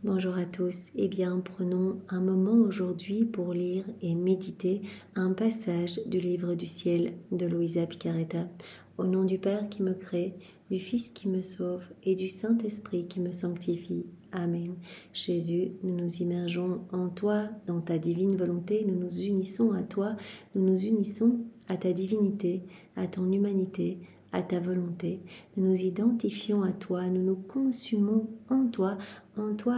Bonjour à tous. Eh bien, prenons un moment aujourd'hui pour lire et méditer un passage du livre du ciel de Luisa Picaretta. Au nom du Père qui me crée, du Fils qui me sauve et du Saint-Esprit qui me sanctifie. Amen. Jésus, nous nous immergeons en toi, dans ta divine volonté, nous nous unissons à toi, nous nous unissons à ta divinité, à ton humanité, à ta volonté. Nous nous identifions à toi, nous nous consumons en toi,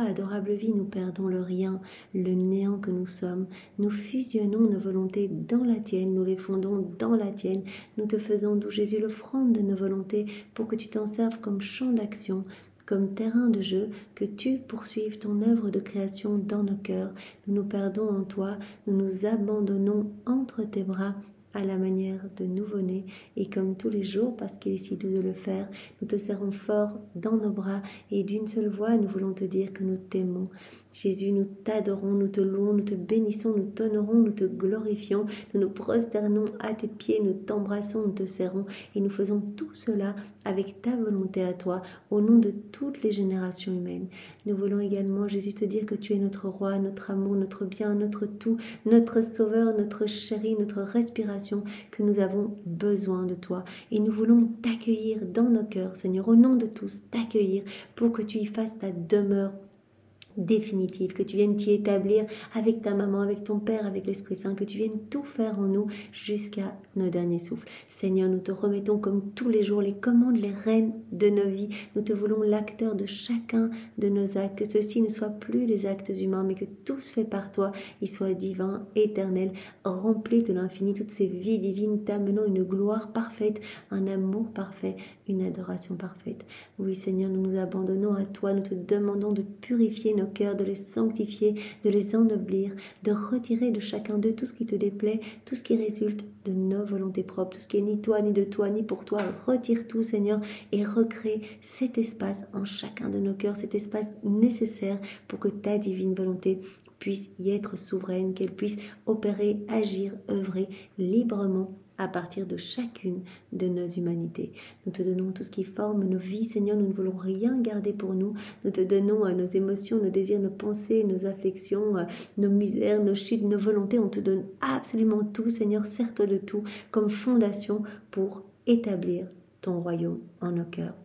adorable vie, nous perdons le rien, le néant que nous sommes. Nous fusionnons nos volontés dans la tienne, nous les fondons dans la tienne. Nous te faisons, doux Jésus, l'offrande de nos volontés pour que tu t'en serves comme champ d'action, comme terrain de jeu, que tu poursuives ton œuvre de création dans nos cœurs. Nous nous perdons en toi, nous nous abandonnons entre tes bras, à la manière de nouveau-né, et comme tous les jours, parce qu'il est si doux de le faire, nous te serrons fort dans nos bras, et d'une seule voix, nous voulons te dire que nous t'aimons. Jésus, nous t'adorons, nous te louons, nous te bénissons, nous t'honorons, nous te glorifions, nous nous prosternons à tes pieds, nous t'embrassons, nous te serrons, et nous faisons tout cela avec ta volonté à toi, au nom de toutes les générations humaines. Nous voulons également, Jésus, te dire que tu es notre roi, notre amour, notre bien, notre tout, notre sauveur, notre chéri, notre respiration, que nous avons besoin de toi. Et nous voulons t'accueillir dans nos cœurs, Seigneur, au nom de tous, t'accueillir pour que tu y fasses ta demeure définitive, que tu viennes t'y établir avec ta maman, avec ton Père, avec l'Esprit Saint, que tu viennes tout faire en nous jusqu'à nos derniers souffles. Seigneur, nous te remettons comme tous les jours les commandes, les rênes de nos vies. Nous te voulons l'acteur de chacun de nos actes, que ceux-ci ne soient plus les actes humains, mais que tout se fait par toi, ils soient divins, éternels, remplis de l'infini, toutes ces vies divines t'amenant une gloire parfaite, un amour parfait, une adoration parfaite. Oui, Seigneur, nous nous abandonnons à toi, nous te demandons de purifier nos cœurs, de les sanctifier, de les ennoblir, de retirer de chacun d'eux tout ce qui te déplaît, tout ce qui résulte de nos volontés propres, tout ce qui est ni toi, ni de toi, ni pour toi. Retire tout, Seigneur, et recrée cet espace en chacun de nos cœurs, cet espace nécessaire pour que ta divine volonté puisse y être souveraine, qu'elle puisse opérer, agir, œuvrer librement à partir de chacune de nos humanités. Nous te donnons tout ce qui forme nos vies, Seigneur, nous ne voulons rien garder pour nous. Nous te donnons nos émotions, nos désirs, nos pensées, nos affections, nos misères, nos chutes, nos volontés. On te donne absolument tout, Seigneur, sers-toi de tout comme fondation pour établir ton royaume en nos cœurs.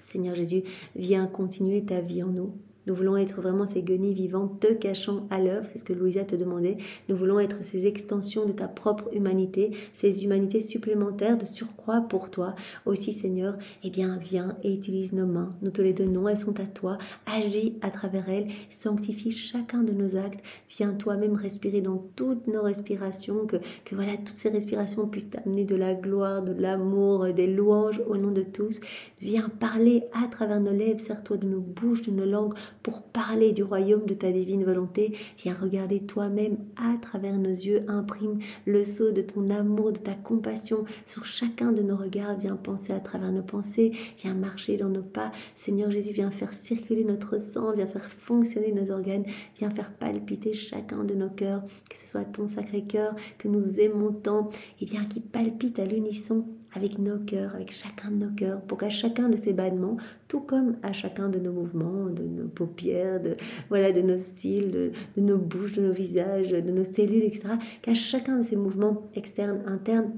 Seigneur Jésus, viens continuer ta vie en nous. Nous voulons être vraiment ces guenilles vivantes te cachant à l'œuvre, c'est ce que Louisa te demandait. Nous voulons être ces extensions de ta propre humanité, ces humanités supplémentaires de surcroît pour toi. Aussi, Seigneur, eh bien, viens et utilise nos mains. Nous te les donnons, elles sont à toi. Agis à travers elles, sanctifie chacun de nos actes. Viens toi-même respirer dans toutes nos respirations, que voilà, toutes ces respirations puissent t'amener de la gloire, de l'amour, des louanges au nom de tous. Viens parler à travers nos lèvres, sers-toi de nos bouches, de nos langues, pour parler du royaume de ta divine volonté. Viens regarder toi-même à travers nos yeux, imprime le sceau de ton amour, de ta compassion sur chacun de nos regards. Viens penser à travers nos pensées, viens marcher dans nos pas. Seigneur Jésus, viens faire circuler notre sang, viens faire fonctionner nos organes, viens faire palpiter chacun de nos cœurs, que ce soit ton sacré cœur que nous aimons tant, et bien qui palpite à l'unisson avec nos cœurs, avec chacun de nos cœurs, pour qu'à chacun de ces battements, tout comme à chacun de nos mouvements, de nos paupières, de nos cils, de nos bouches, de nos visages, de nos cellules, etc., qu'à chacun de ces mouvements externes, internes,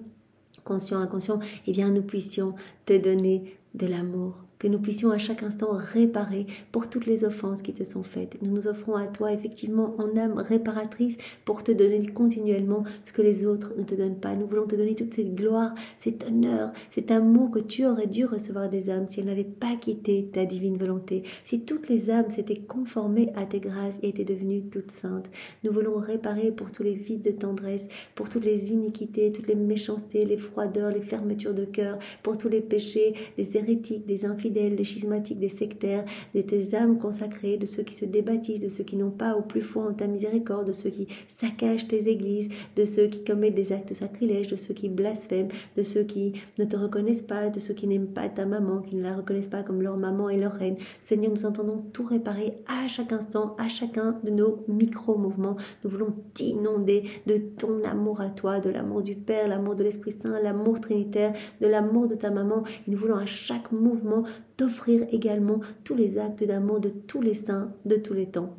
conscients, inconscients, eh bien nous puissions te donner de l'amour, que nous puissions à chaque instant réparer pour toutes les offenses qui te sont faites. Nous nous offrons à toi effectivement en âme réparatrice pour te donner continuellement ce que les autres ne te donnent pas. Nous voulons te donner toute cette gloire, cet honneur, cet amour que tu aurais dû recevoir des âmes si elles n'avaient pas quitté ta divine volonté, si toutes les âmes s'étaient conformées à tes grâces et étaient devenues toutes saintes. Nous voulons réparer pour tous les vides de tendresse, pour toutes les iniquités, toutes les méchancetés, les froideurs, les fermetures de cœur, pour tous les péchés, les hérétiques, des infidèles, des schismatiques, des sectaires, de tes âmes consacrées, de ceux qui se débaptisent, de ceux qui n'ont pas au plus foi en ta miséricorde, de ceux qui saccagent tes églises, de ceux qui commettent des actes sacrilèges, de ceux qui blasphèment, de ceux qui ne te reconnaissent pas, de ceux qui n'aiment pas ta maman, qui ne la reconnaissent pas comme leur maman et leur reine. Seigneur, nous entendons tout réparer à chaque instant, à chacun de nos micro-mouvements. Nous voulons t'inonder de ton amour à toi, de l'amour du Père, l'amour de l'Esprit Saint, l'amour trinitaire, de l'amour de ta maman. Et nous voulons à chaque mouvement t'offrir également tous les actes d'amour de tous les saints de tous les temps,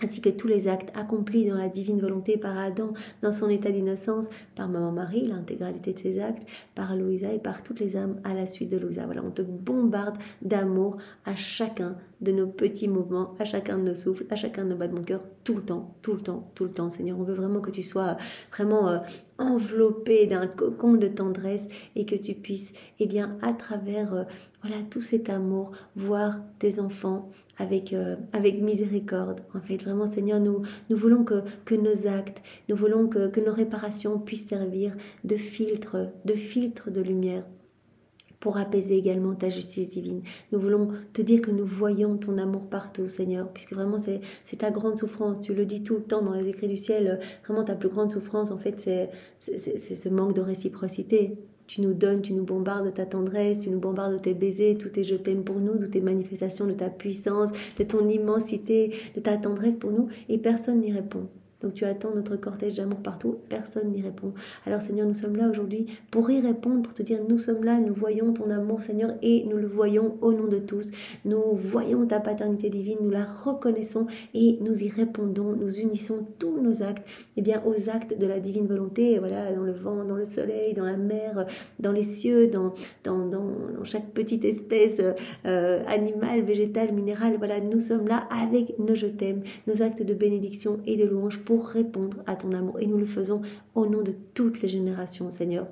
ainsi que tous les actes accomplis dans la divine volonté par Adam dans son état d'innocence, par Maman Marie, l'intégralité de ses actes, par Louisa et par toutes les âmes à la suite de Louisa. Voilà, on te bombarde d'amour à chacun de nos petits mouvements, à chacun de nos souffles, à chacun de nos battements de cœur, tout le temps, tout le temps, tout le temps. Seigneur, on veut vraiment que tu sois vraiment enveloppé d'un cocon de tendresse et que tu puisses, eh bien, à travers voilà, tout cet amour, voir tes enfants avec miséricorde. En fait, vraiment, Seigneur, nous voulons que nos actes, nous voulons que nos réparations puissent servir de filtre de lumière pour apaiser également ta justice divine. Nous voulons te dire que nous voyons ton amour partout, Seigneur, puisque vraiment c'est ta grande souffrance. Tu le dis tout le temps dans les écrits du ciel, vraiment ta plus grande souffrance, en fait, c'est ce manque de réciprocité. Tu nous donnes, tu nous bombardes de ta tendresse, tu nous bombardes de tes baisers, tout est je t'aime pour nous, toutes tes manifestations de ta puissance, de ton immensité, de ta tendresse pour nous, et personne n'y répond. Donc tu attends notre cortège d'amour partout, personne n'y répond. Alors Seigneur, nous sommes là aujourd'hui pour y répondre, pour te dire nous sommes là, nous voyons ton amour Seigneur et nous le voyons au nom de tous. Nous voyons ta paternité divine, nous la reconnaissons et nous y répondons, nous unissons tous nos actes aux actes de la divine volonté, voilà, dans le vent, dans le soleil, dans la mer, dans les cieux, dans chaque petite espèce animale, végétale, minérale. Voilà, nous sommes là avec nos je t'aime, nos actes de bénédiction et de louange pour répondre à ton amour. Et nous le faisons au nom de toutes les générations, Seigneur.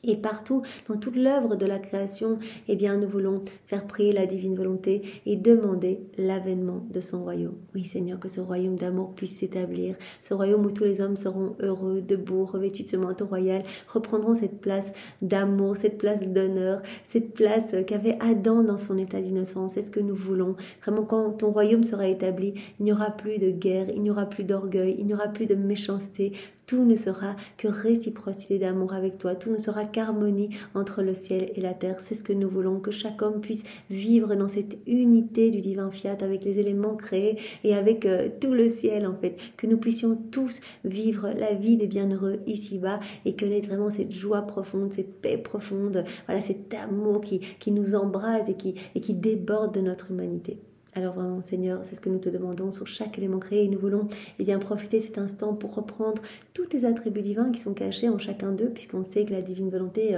Et partout, dans toute l'œuvre de la création, nous voulons faire prier la divine volonté et demander l'avènement de son royaume. Oui, Seigneur, que ce royaume d'amour puisse s'établir, ce royaume où tous les hommes seront heureux, debout, revêtus de ce manteau royal, reprendront cette place d'amour, cette place d'honneur, cette place qu'avait Adam dans son état d'innocence. C'est ce que nous voulons. Vraiment, quand ton royaume sera établi, il n'y aura plus de guerre, il n'y aura plus d'orgueil, il n'y aura plus de méchanceté. Tout ne sera que réciprocité d'amour avec toi. Tout ne sera qu'harmonie entre le ciel et la terre. C'est ce que nous voulons, que chaque homme puisse vivre dans cette unité du divin fiat avec les éléments créés et avec tout le ciel en fait. Que nous puissions tous vivre la vie des bienheureux ici-bas et connaître vraiment cette joie profonde, cette paix profonde, voilà, cet amour qui nous embrase et qui déborde de notre humanité. Alors vraiment, Seigneur, c'est ce que nous te demandons sur chaque élément créé et nous voulons profiter de cet instant pour reprendre tous tes attributs divins qui sont cachés en chacun d'eux, puisqu'on sait que la divine volonté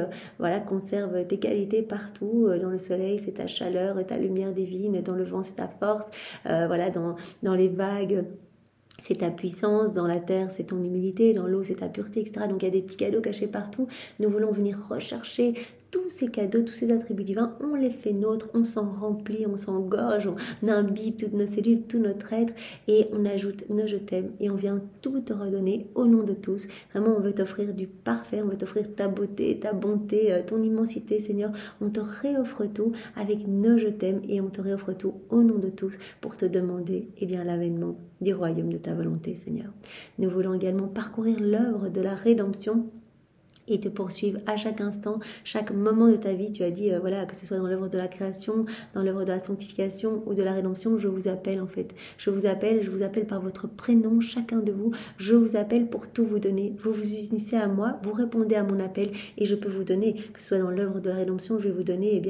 conserve tes qualités partout. Dans le soleil, c'est ta chaleur et ta lumière divine. Dans le vent, c'est ta force. Dans les vagues, c'est ta puissance, dans la terre c'est ton humilité, dans l'eau c'est ta pureté, etc. Donc il y a des petits cadeaux cachés partout. Nous voulons venir rechercher tous ces cadeaux, tous ces attributs divins, on les fait nôtres, on s'en remplit, on s'engorge, on imbibe toutes nos cellules, tout notre être et on ajoute nos je t'aime et on vient tout te redonner au nom de tous. Vraiment, on veut t'offrir du parfait, on veut t'offrir ta beauté, ta bonté, ton immensité, Seigneur. On te réoffre tout avec nos je t'aime et on te réoffre tout au nom de tous pour te demander l'avènement du royaume de ta volonté, Seigneur. Nous voulons également parcourir l'œuvre de la rédemption et te poursuivre à chaque instant, chaque moment de ta vie. Tu as dit, que ce soit dans l'œuvre de la création, dans l'œuvre de la sanctification ou de la rédemption, je vous appelle en fait. Je vous appelle par votre prénom, chacun de vous. Je vous appelle pour tout vous donner. Vous vous unissez à moi, vous répondez à mon appel et je peux vous donner, que ce soit dans l'œuvre de la rédemption, je vais vous donner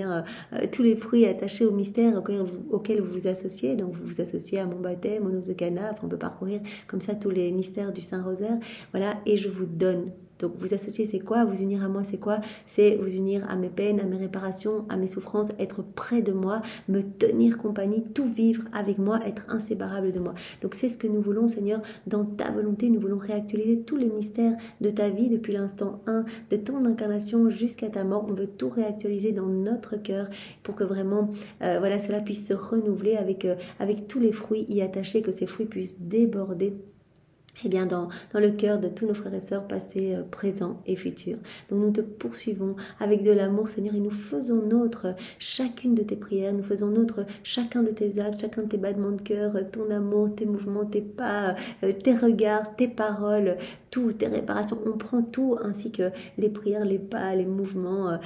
tous les fruits attachés au mystère auquel vous vous associez. Donc vous vous associez à mon baptême, aux noces de Cana. Enfin, on peut parcourir comme ça tous les mystères du Saint-Rosaire. Voilà, et je vous donne. Donc vous associer, c'est quoi? Vous unir à moi, c'est quoi? C'est vous unir à mes peines, à mes réparations, à mes souffrances, être près de moi, me tenir compagnie, tout vivre avec moi, être inséparable de moi. Donc c'est ce que nous voulons, Seigneur, dans ta volonté. Nous voulons réactualiser tous les mystères de ta vie depuis l'instant 1, de ton incarnation jusqu'à ta mort. On veut tout réactualiser dans notre cœur pour que vraiment cela puisse se renouveler avec tous les fruits y attachés, que ces fruits puissent déborder dans le cœur de tous nos frères et sœurs passés, présents et futurs. Donc nous te poursuivons avec de l'amour, Seigneur, et nous faisons nôtre chacune de tes prières, nous faisons nôtre chacun de tes actes, chacun de tes battements de cœur, ton amour, tes mouvements, tes pas, tes regards, tes paroles, tout, tes réparations. On prend tout, ainsi que les prières, les pas, les mouvements,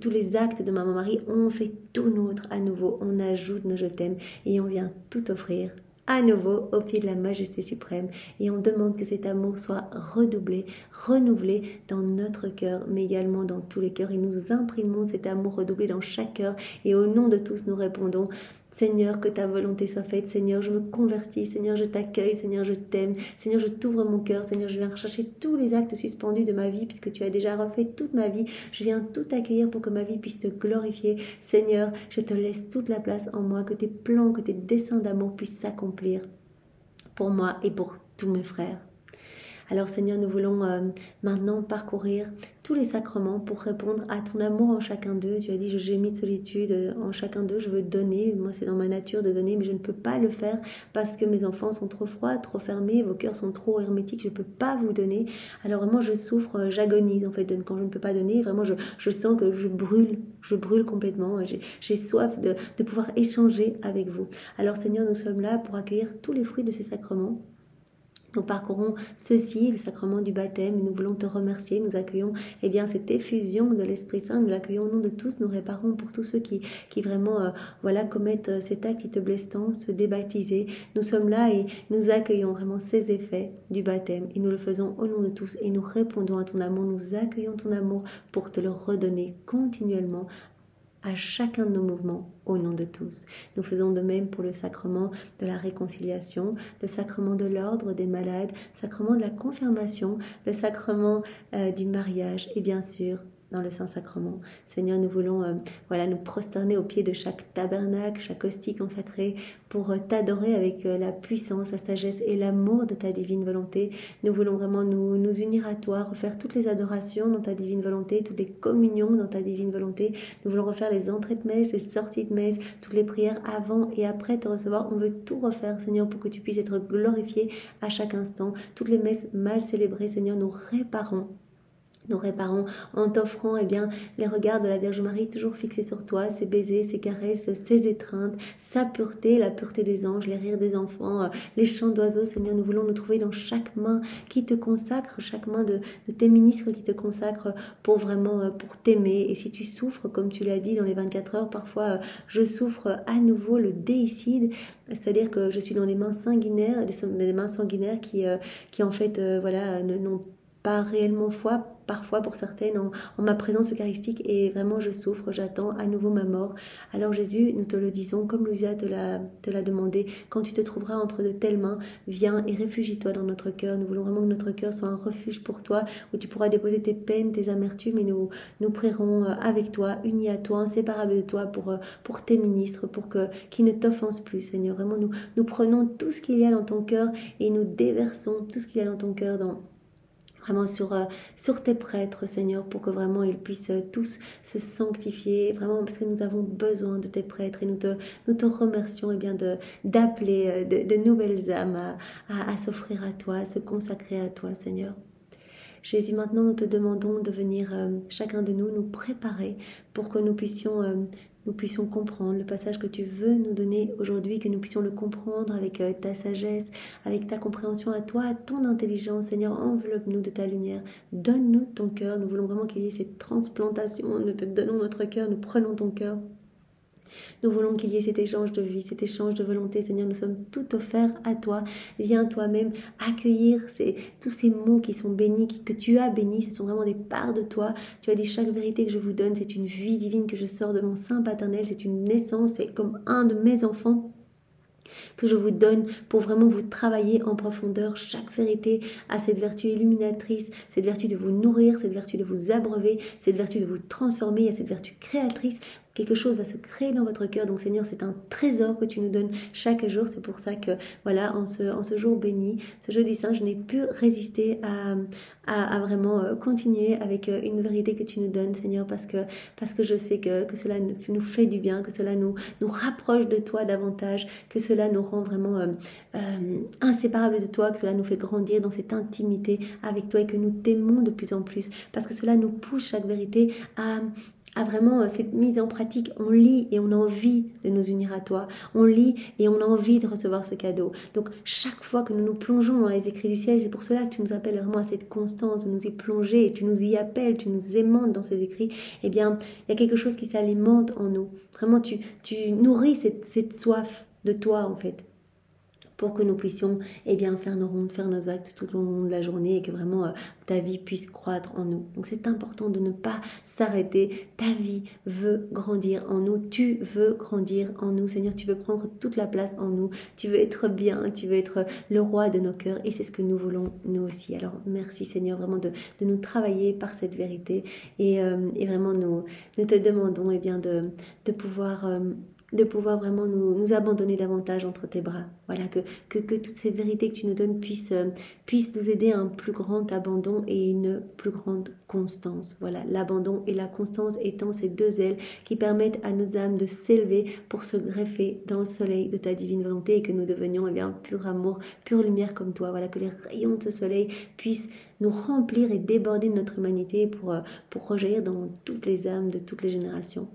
tous les actes de Maman Marie. On fait tout nôtre à nouveau, on ajoute nos je t'aime et on vient tout offrir à nouveau au pied de la majesté suprême et on demande que cet amour soit redoublé, renouvelé dans notre cœur, mais également dans tous les cœurs et nous imprimons cet amour redoublé dans chaque cœur et au nom de tous nous répondons: Seigneur, que ta volonté soit faite. Seigneur, je me convertis. Seigneur, je t'accueille. Seigneur, je t'aime. Seigneur, je t'ouvre mon cœur. Seigneur, je viens rechercher tous les actes suspendus de ma vie puisque tu as déjà refait toute ma vie. Je viens tout accueillir pour que ma vie puisse te glorifier. Seigneur, je te laisse toute la place en moi, que tes plans, que tes desseins d'amour puissent s'accomplir pour moi et pour tous mes frères. Alors Seigneur, nous voulons maintenant parcourir tous les sacrements pour répondre à ton amour en chacun d'eux. Tu as dit, je gémis de solitude en chacun d'eux, je veux donner. Moi, c'est dans ma nature de donner, mais je ne peux pas le faire parce que mes enfants sont trop froids, trop fermés, vos cœurs sont trop hermétiques, je ne peux pas vous donner. Alors vraiment, je souffre, j'agonise en fait quand je ne peux pas donner. Vraiment, je sens que je brûle complètement. J'ai soif de pouvoir échanger avec vous. Alors Seigneur, nous sommes là pour accueillir tous les fruits de ces sacrements. Nous parcourons ceci, le sacrement du baptême, et nous voulons te remercier. Nous accueillons cette effusion de l'Esprit Saint, nous l'accueillons au nom de tous. Nous réparons pour tous ceux qui vraiment commettent cet acte qui te blesse tant, se débaptiser. Nous sommes là et nous accueillons vraiment ces effets du baptême et nous le faisons au nom de tous et nous répondons à ton amour. Nous accueillons ton amour pour te le redonner continuellement à chacun de nos mouvements au nom de tous. Nous faisons de même pour le sacrement de la réconciliation, le sacrement de l'ordre des malades, le sacrement de la confirmation, le sacrement du mariage et bien sûr dans le Saint-Sacrement. Seigneur, nous voulons nous prosterner au pied de chaque tabernacle, chaque hostie consacrée pour t'adorer avec la puissance, la sagesse et l'amour de ta divine volonté. Nous voulons vraiment nous unir à toi, refaire toutes les adorations dans ta divine volonté, toutes les communions dans ta divine volonté. Nous voulons refaire les entrées de messe, les sorties de messe, toutes les prières avant et après te recevoir. On veut tout refaire, Seigneur, pour que tu puisses être glorifié à chaque instant. Toutes les messes mal célébrées, Seigneur, nous réparons en t'offrant les regards de la Vierge Marie toujours fixés sur toi, ses baisers, ses caresses, ses étreintes, sa pureté, la pureté des anges, les rires des enfants, les chants d'oiseaux. Seigneur, nous voulons nous trouver dans chaque main qui te consacre, chaque main de tes ministres qui te consacrent pour t'aimer. Et si tu souffres, comme tu l'as dit dans les 24 heures, parfois je souffre à nouveau le déicide, c'est-à-dire que je suis dans les mains sanguinaires, des mains sanguinaires qui en fait n'ont pas réellement foi, parfois pour certaines, en ma présence eucharistique, et vraiment je souffre, j'attends à nouveau ma mort. Alors Jésus, nous te le disons, comme Louisa te l'a demandé, quand tu te trouveras entre de telles mains, viens et réfugie-toi dans notre cœur. Nous voulons vraiment que notre cœur soit un refuge pour toi, où tu pourras déposer tes peines, tes amertumes, et nous prierons avec toi, unis à toi, inséparables de toi, pour tes ministres, qu'ils ne t'offensent plus, Seigneur. Vraiment, nous prenons tout ce qu'il y a dans ton cœur, et nous déversons tout ce qu'il y a dans ton cœur vraiment sur tes prêtres, Seigneur, pour que vraiment ils puissent tous se sanctifier, vraiment parce que nous avons besoin de tes prêtres et nous te remercions d'appeler de nouvelles âmes à s'offrir à toi, à se consacrer à toi, Seigneur. Jésus, maintenant nous te demandons de venir chacun de nous préparer pour que nous puissions comprendre le passage que tu veux nous donner aujourd'hui, que nous puissions le comprendre avec ta sagesse, avec ta compréhension à toi, ton intelligence. Seigneur, enveloppe-nous de ta lumière, donne-nous ton cœur. Nous voulons vraiment qu'il y ait cette transplantation. Nous te donnons notre cœur, nous prenons ton cœur. Nous voulons qu'il y ait cet échange de vie, cet échange de volonté. Seigneur, nous sommes tout offerts à toi. Viens toi-même accueillir tous ces mots qui sont bénis, que tu as bénis. Ce sont vraiment des parts de toi. Tu as dit, chaque vérité que je vous donne, c'est une vie divine que je sors de mon sein paternel. C'est une naissance, c'est comme un de mes enfants que je vous donne pour vraiment vous travailler en profondeur. Chaque vérité a cette vertu illuminatrice, cette vertu de vous nourrir, cette vertu de vous abreuver, cette vertu de vous transformer. Il y a cette vertu créatrice. Quelque chose va se créer dans votre cœur. Donc Seigneur, c'est un trésor que tu nous donnes chaque jour. C'est pour ça que en ce jour béni, ce jeudi saint, je n'ai pu résister à vraiment continuer avec une vérité que tu nous donnes, Seigneur, parce que je sais que cela nous fait du bien, que cela nous rapproche de toi davantage, que cela nous rend vraiment inséparables de toi, que cela nous fait grandir dans cette intimité avec toi et que nous t'aimons de plus en plus, parce que cela nous pousse chaque vérité à vraiment cette mise en pratique. On lit et on a envie de nous unir à toi. On lit et on a envie de recevoir ce cadeau. Donc chaque fois que nous nous plongeons dans les écrits du ciel, c'est pour cela que tu nous appelles vraiment à cette constance, de nous y plonger, et tu nous y appelles, tu nous aimantes dans ces écrits. Eh bien, il y a quelque chose qui s'alimente en nous. Vraiment, tu nourris cette soif de toi, en fait. pour que nous puissions faire nos rondes, faire nos actes tout au long de la journée et que vraiment ta vie puisse croître en nous. Donc c'est important de ne pas s'arrêter. Ta vie veut grandir en nous. Tu veux grandir en nous. Seigneur, tu veux prendre toute la place en nous. Tu veux être bien. Tu veux être le roi de nos cœurs. Et c'est ce que nous voulons nous aussi. Alors merci Seigneur vraiment de nous travailler par cette vérité. Et vraiment nous te demandons de pouvoir vraiment nous abandonner davantage entre tes bras. Voilà, que toutes ces vérités que tu nous donnes puissent nous aider à un plus grand abandon et une plus grande constance. Voilà, l'abandon et la constance étant ces deux ailes qui permettent à nos âmes de s'élever pour se greffer dans le soleil de ta divine volonté et que nous devenions pur amour, pure lumière comme toi. Voilà, que les rayons de ce soleil puissent nous remplir et déborder de notre humanité pour rejaillir dans toutes les âmes de toutes les générations.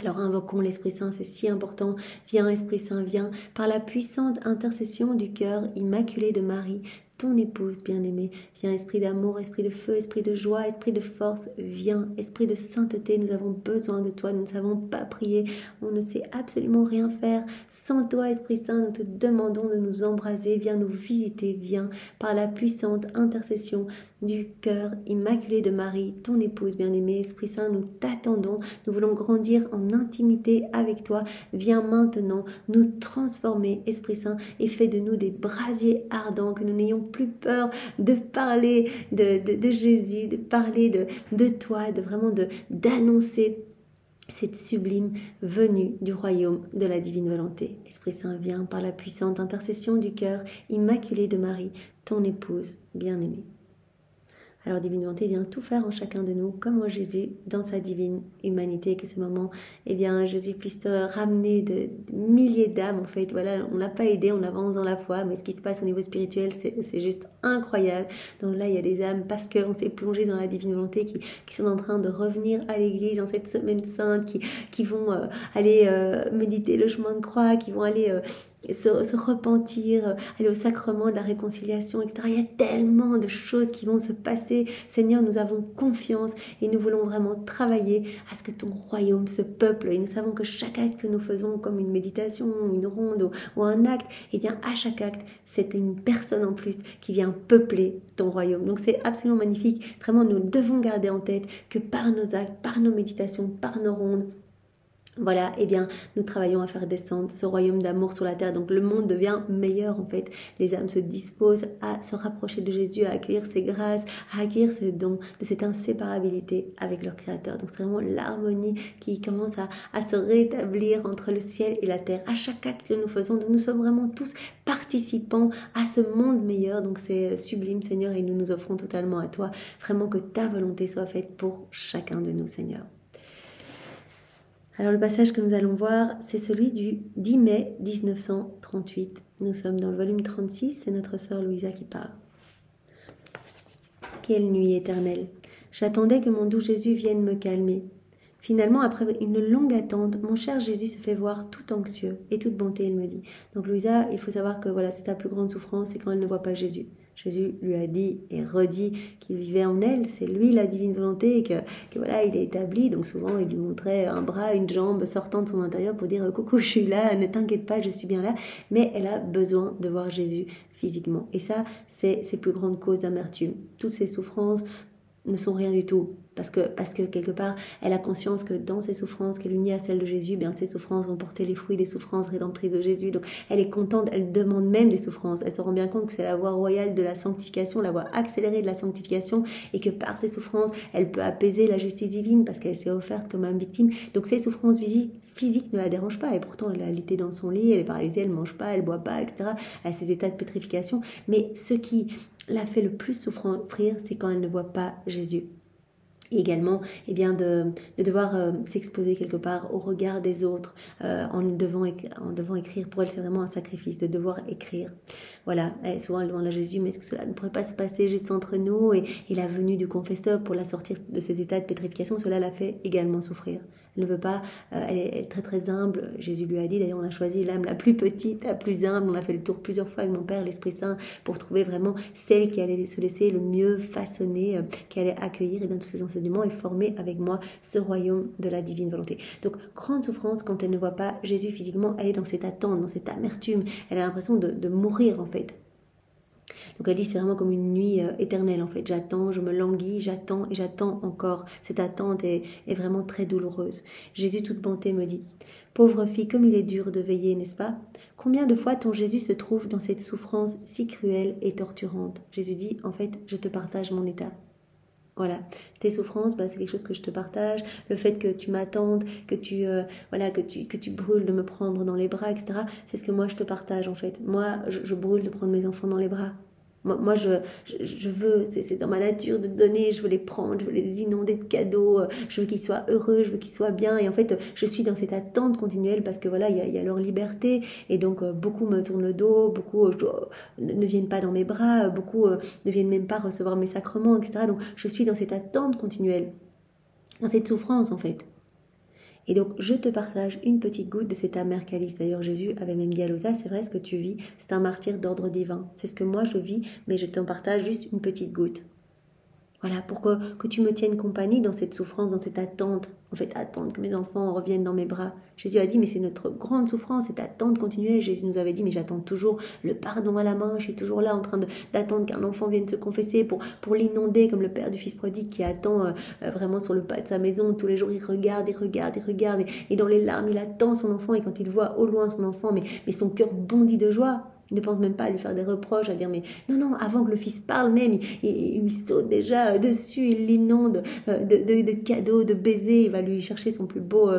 Alors invoquons l'Esprit Saint, c'est si important. Viens Esprit Saint, viens par la puissante intercession du cœur immaculé de Marie, ton épouse bien-aimée. Viens Esprit d'amour, Esprit de feu, Esprit de joie, Esprit de force. Viens Esprit de sainteté, nous avons besoin de toi, nous ne savons pas prier, on ne sait absolument rien faire. Sans toi Esprit Saint, nous te demandons de nous embraser. Viens nous visiter, viens par la puissante intercession du cœur immaculé de Marie, ton épouse bien-aimée. Esprit Saint, nous t'attendons, nous voulons grandir en intimité avec toi. Viens maintenant nous transformer, Esprit Saint, et fais de nous des brasiers ardents, que nous n'ayons plus peur de parler de Jésus, de parler de toi, d'annoncer cette sublime venue du royaume de la divine volonté. Esprit Saint, viens par la puissante intercession du cœur immaculé de Marie, ton épouse bien-aimée. Alors divine volonté vient tout faire en chacun de nous, comme en Jésus, dans sa divine humanité, que ce moment, Jésus puisse te ramener de milliers d'âmes, en fait. Voilà, on l'a pas aidé, on avance dans la foi, mais ce qui se passe au niveau spirituel, c'est juste incroyable. Donc là, il y a des âmes, parce qu'on s'est plongé dans la divine volonté, qui sont en train de revenir à l'église dans cette semaine sainte, qui vont aller méditer le chemin de croix, qui vont aller se repentir, aller au sacrement de la réconciliation, etc. Il y a tellement de choses qui vont se passer. Seigneur, nous avons confiance et nous voulons vraiment travailler à ce que ton royaume se peuple. Et nous savons que chaque acte que nous faisons, comme une méditation, une ronde ou un acte, à chaque acte, c'est une personne en plus qui vient peupler ton royaume. Donc c'est absolument magnifique. Vraiment, nous devons garder en tête que par nos actes, par nos méditations, par nos rondes, voilà, nous travaillons à faire descendre ce royaume d'amour sur la terre. Donc le monde devient meilleur en fait. Les âmes se disposent à se rapprocher de Jésus, à accueillir ses grâces, à accueillir ce don de cette inséparabilité avec leur Créateur. Donc c'est vraiment l'harmonie qui commence à se rétablir entre le ciel et la terre. À chaque acte que nous faisons, nous sommes vraiment tous participants à ce monde meilleur. Donc c'est sublime Seigneur et nous nous offrons totalement à toi. Vraiment que ta volonté soit faite pour chacun de nous Seigneur. Alors le passage que nous allons voir, c'est celui du 10 mai 1938. Nous sommes dans le volume 36, c'est notre sœur Louisa qui parle. Quelle nuit éternelle! J'attendais que mon doux Jésus vienne me calmer. Finalement, après une longue attente, mon cher Jésus se fait voir tout anxieux et toute bonté, il me dit. Donc Louisa, il faut savoir que voilà, c'est sa plus grande souffrance, c'est quand elle ne voit pas Jésus. Jésus lui a dit et redit qu'il vivait en elle, c'est lui la divine volonté et que voilà, il est établi. Donc souvent, il lui montrait un bras, une jambe sortant de son intérieur pour dire « Coucou, je suis là, ne t'inquiète pas, je suis bien là ». Mais elle a besoin de voir Jésus physiquement. Et ça, c'est ses plus grandes causes d'amertume. Toutes ces souffrances ne sont rien du tout. Parce que quelque part, elle a conscience que dans ses souffrances, qu'elle unit à celles de Jésus, ces souffrances vont porter les fruits des souffrances rédemptrices de Jésus. Donc elle est contente, elle demande même des souffrances. Elle se rend bien compte que c'est la voie royale de la sanctification, la voie accélérée de la sanctification, et que par ces souffrances, elle peut apaiser la justice divine parce qu'elle s'est offerte comme une victime. Donc ces souffrances physiques ne la dérangent pas, et pourtant elle a alité dans son lit, elle est paralysée, elle ne mange pas, elle ne boit pas, etc. Elle a ses états de pétrification. Mais ce qui la fait le plus souffrir, c'est quand elle ne voit pas Jésus. Et également de devoir s'exposer quelque part au regard des autres en devant écrire. Pour elle, c'est vraiment un sacrifice de devoir écrire. Voilà, souvent elle demande à Jésus, mais est-ce que cela ne pourrait pas se passer juste entre nous, et la venue du confesseur pour la sortir de ces états de pétrification, cela la fait également souffrir. Elle ne veut pas, elle est très très humble. Jésus lui a dit, d'ailleurs on a choisi l'âme la plus petite, la plus humble. On a fait le tour plusieurs fois avec mon Père, l'Esprit Saint, pour trouver vraiment celle qui allait se laisser le mieux façonner, qui allait accueillir et bien, tous ces enseignements et former avec moi ce royaume de la divine volonté. Donc grande souffrance quand elle ne voit pas Jésus physiquement, elle est dans cette attente, dans cette amertume. Elle a l'impression de mourir en fait. Donc elle dit c'est vraiment comme une nuit éternelle en fait. J'attends, je me languis, j'attends et j'attends encore. Cette attente est vraiment très douloureuse. Jésus toute bonté me dit, pauvre fille, comme il est dur de veiller, n'est-ce pas? Combien de fois ton Jésus se trouve dans cette souffrance si cruelle et torturante? Jésus dit, en fait, je te partage mon état. Voilà, tes souffrances, c'est quelque chose que je te partage. Le fait que tu m'attendes, que tu brûles de me prendre dans les bras, etc. C'est ce que moi je te partage en fait. Moi, je brûle de prendre mes enfants dans les bras. Moi, je veux, c'est dans ma nature de donner, je veux les prendre, je veux les inonder de cadeaux, je veux qu'ils soient heureux, je veux qu'ils soient bien. Et en fait, je suis dans cette attente continuelle parce que voilà, il y a leur liberté. Et donc, beaucoup me tournent le dos, beaucoup ne viennent pas dans mes bras, beaucoup ne viennent même pas recevoir mes sacrements, etc. Donc, je suis dans cette attente continuelle, dans cette souffrance en fait. Et donc, je te partage une petite goutte de cet amer calice. D'ailleurs, Jésus avait même dit à Louisa, c'est vrai, ce que tu vis, c'est un martyre d'ordre divin. C'est ce que moi je vis, mais je t'en partage juste une petite goutte. Voilà, pour que tu me tiennes compagnie dans cette souffrance, dans cette attente. En fait, attendre que mes enfants reviennent dans mes bras. Jésus a dit, mais c'est notre grande souffrance, cette attente continuelle. Jésus nous avait dit, mais j'attends toujours le pardon à la main. Je suis toujours là en train d'attendre qu'un enfant vienne se confesser pour l'inonder, comme le père du fils prodigue qui attend vraiment sur le pas de sa maison. Tous les jours, il regarde. Et dans les larmes, il attend son enfant. Et quand il voit au loin son enfant, mais son cœur bondit de joie. Il ne pense même pas à lui faire des reproches, à dire mais non, avant que le fils parle même, il lui saute déjà dessus, il l'inonde de cadeaux, de baisers, il va lui chercher son plus beau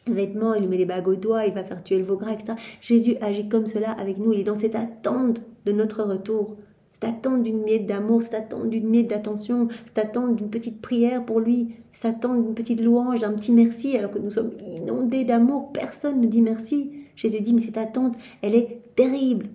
vêtement, il lui met des bagues aux doigts, il va faire tuer le veau gras, etc. Jésus agit comme cela avec nous, il est dans cette attente de notre retour, cette attente d'une miette d'amour, cette attente d'une miette d'attention, cette attente d'une petite prière pour lui, cette attente d'une petite louange, d'un petit merci, alors que nous sommes inondés d'amour, personne ne dit merci. Jésus dit, mais cette attente, elle est terrible.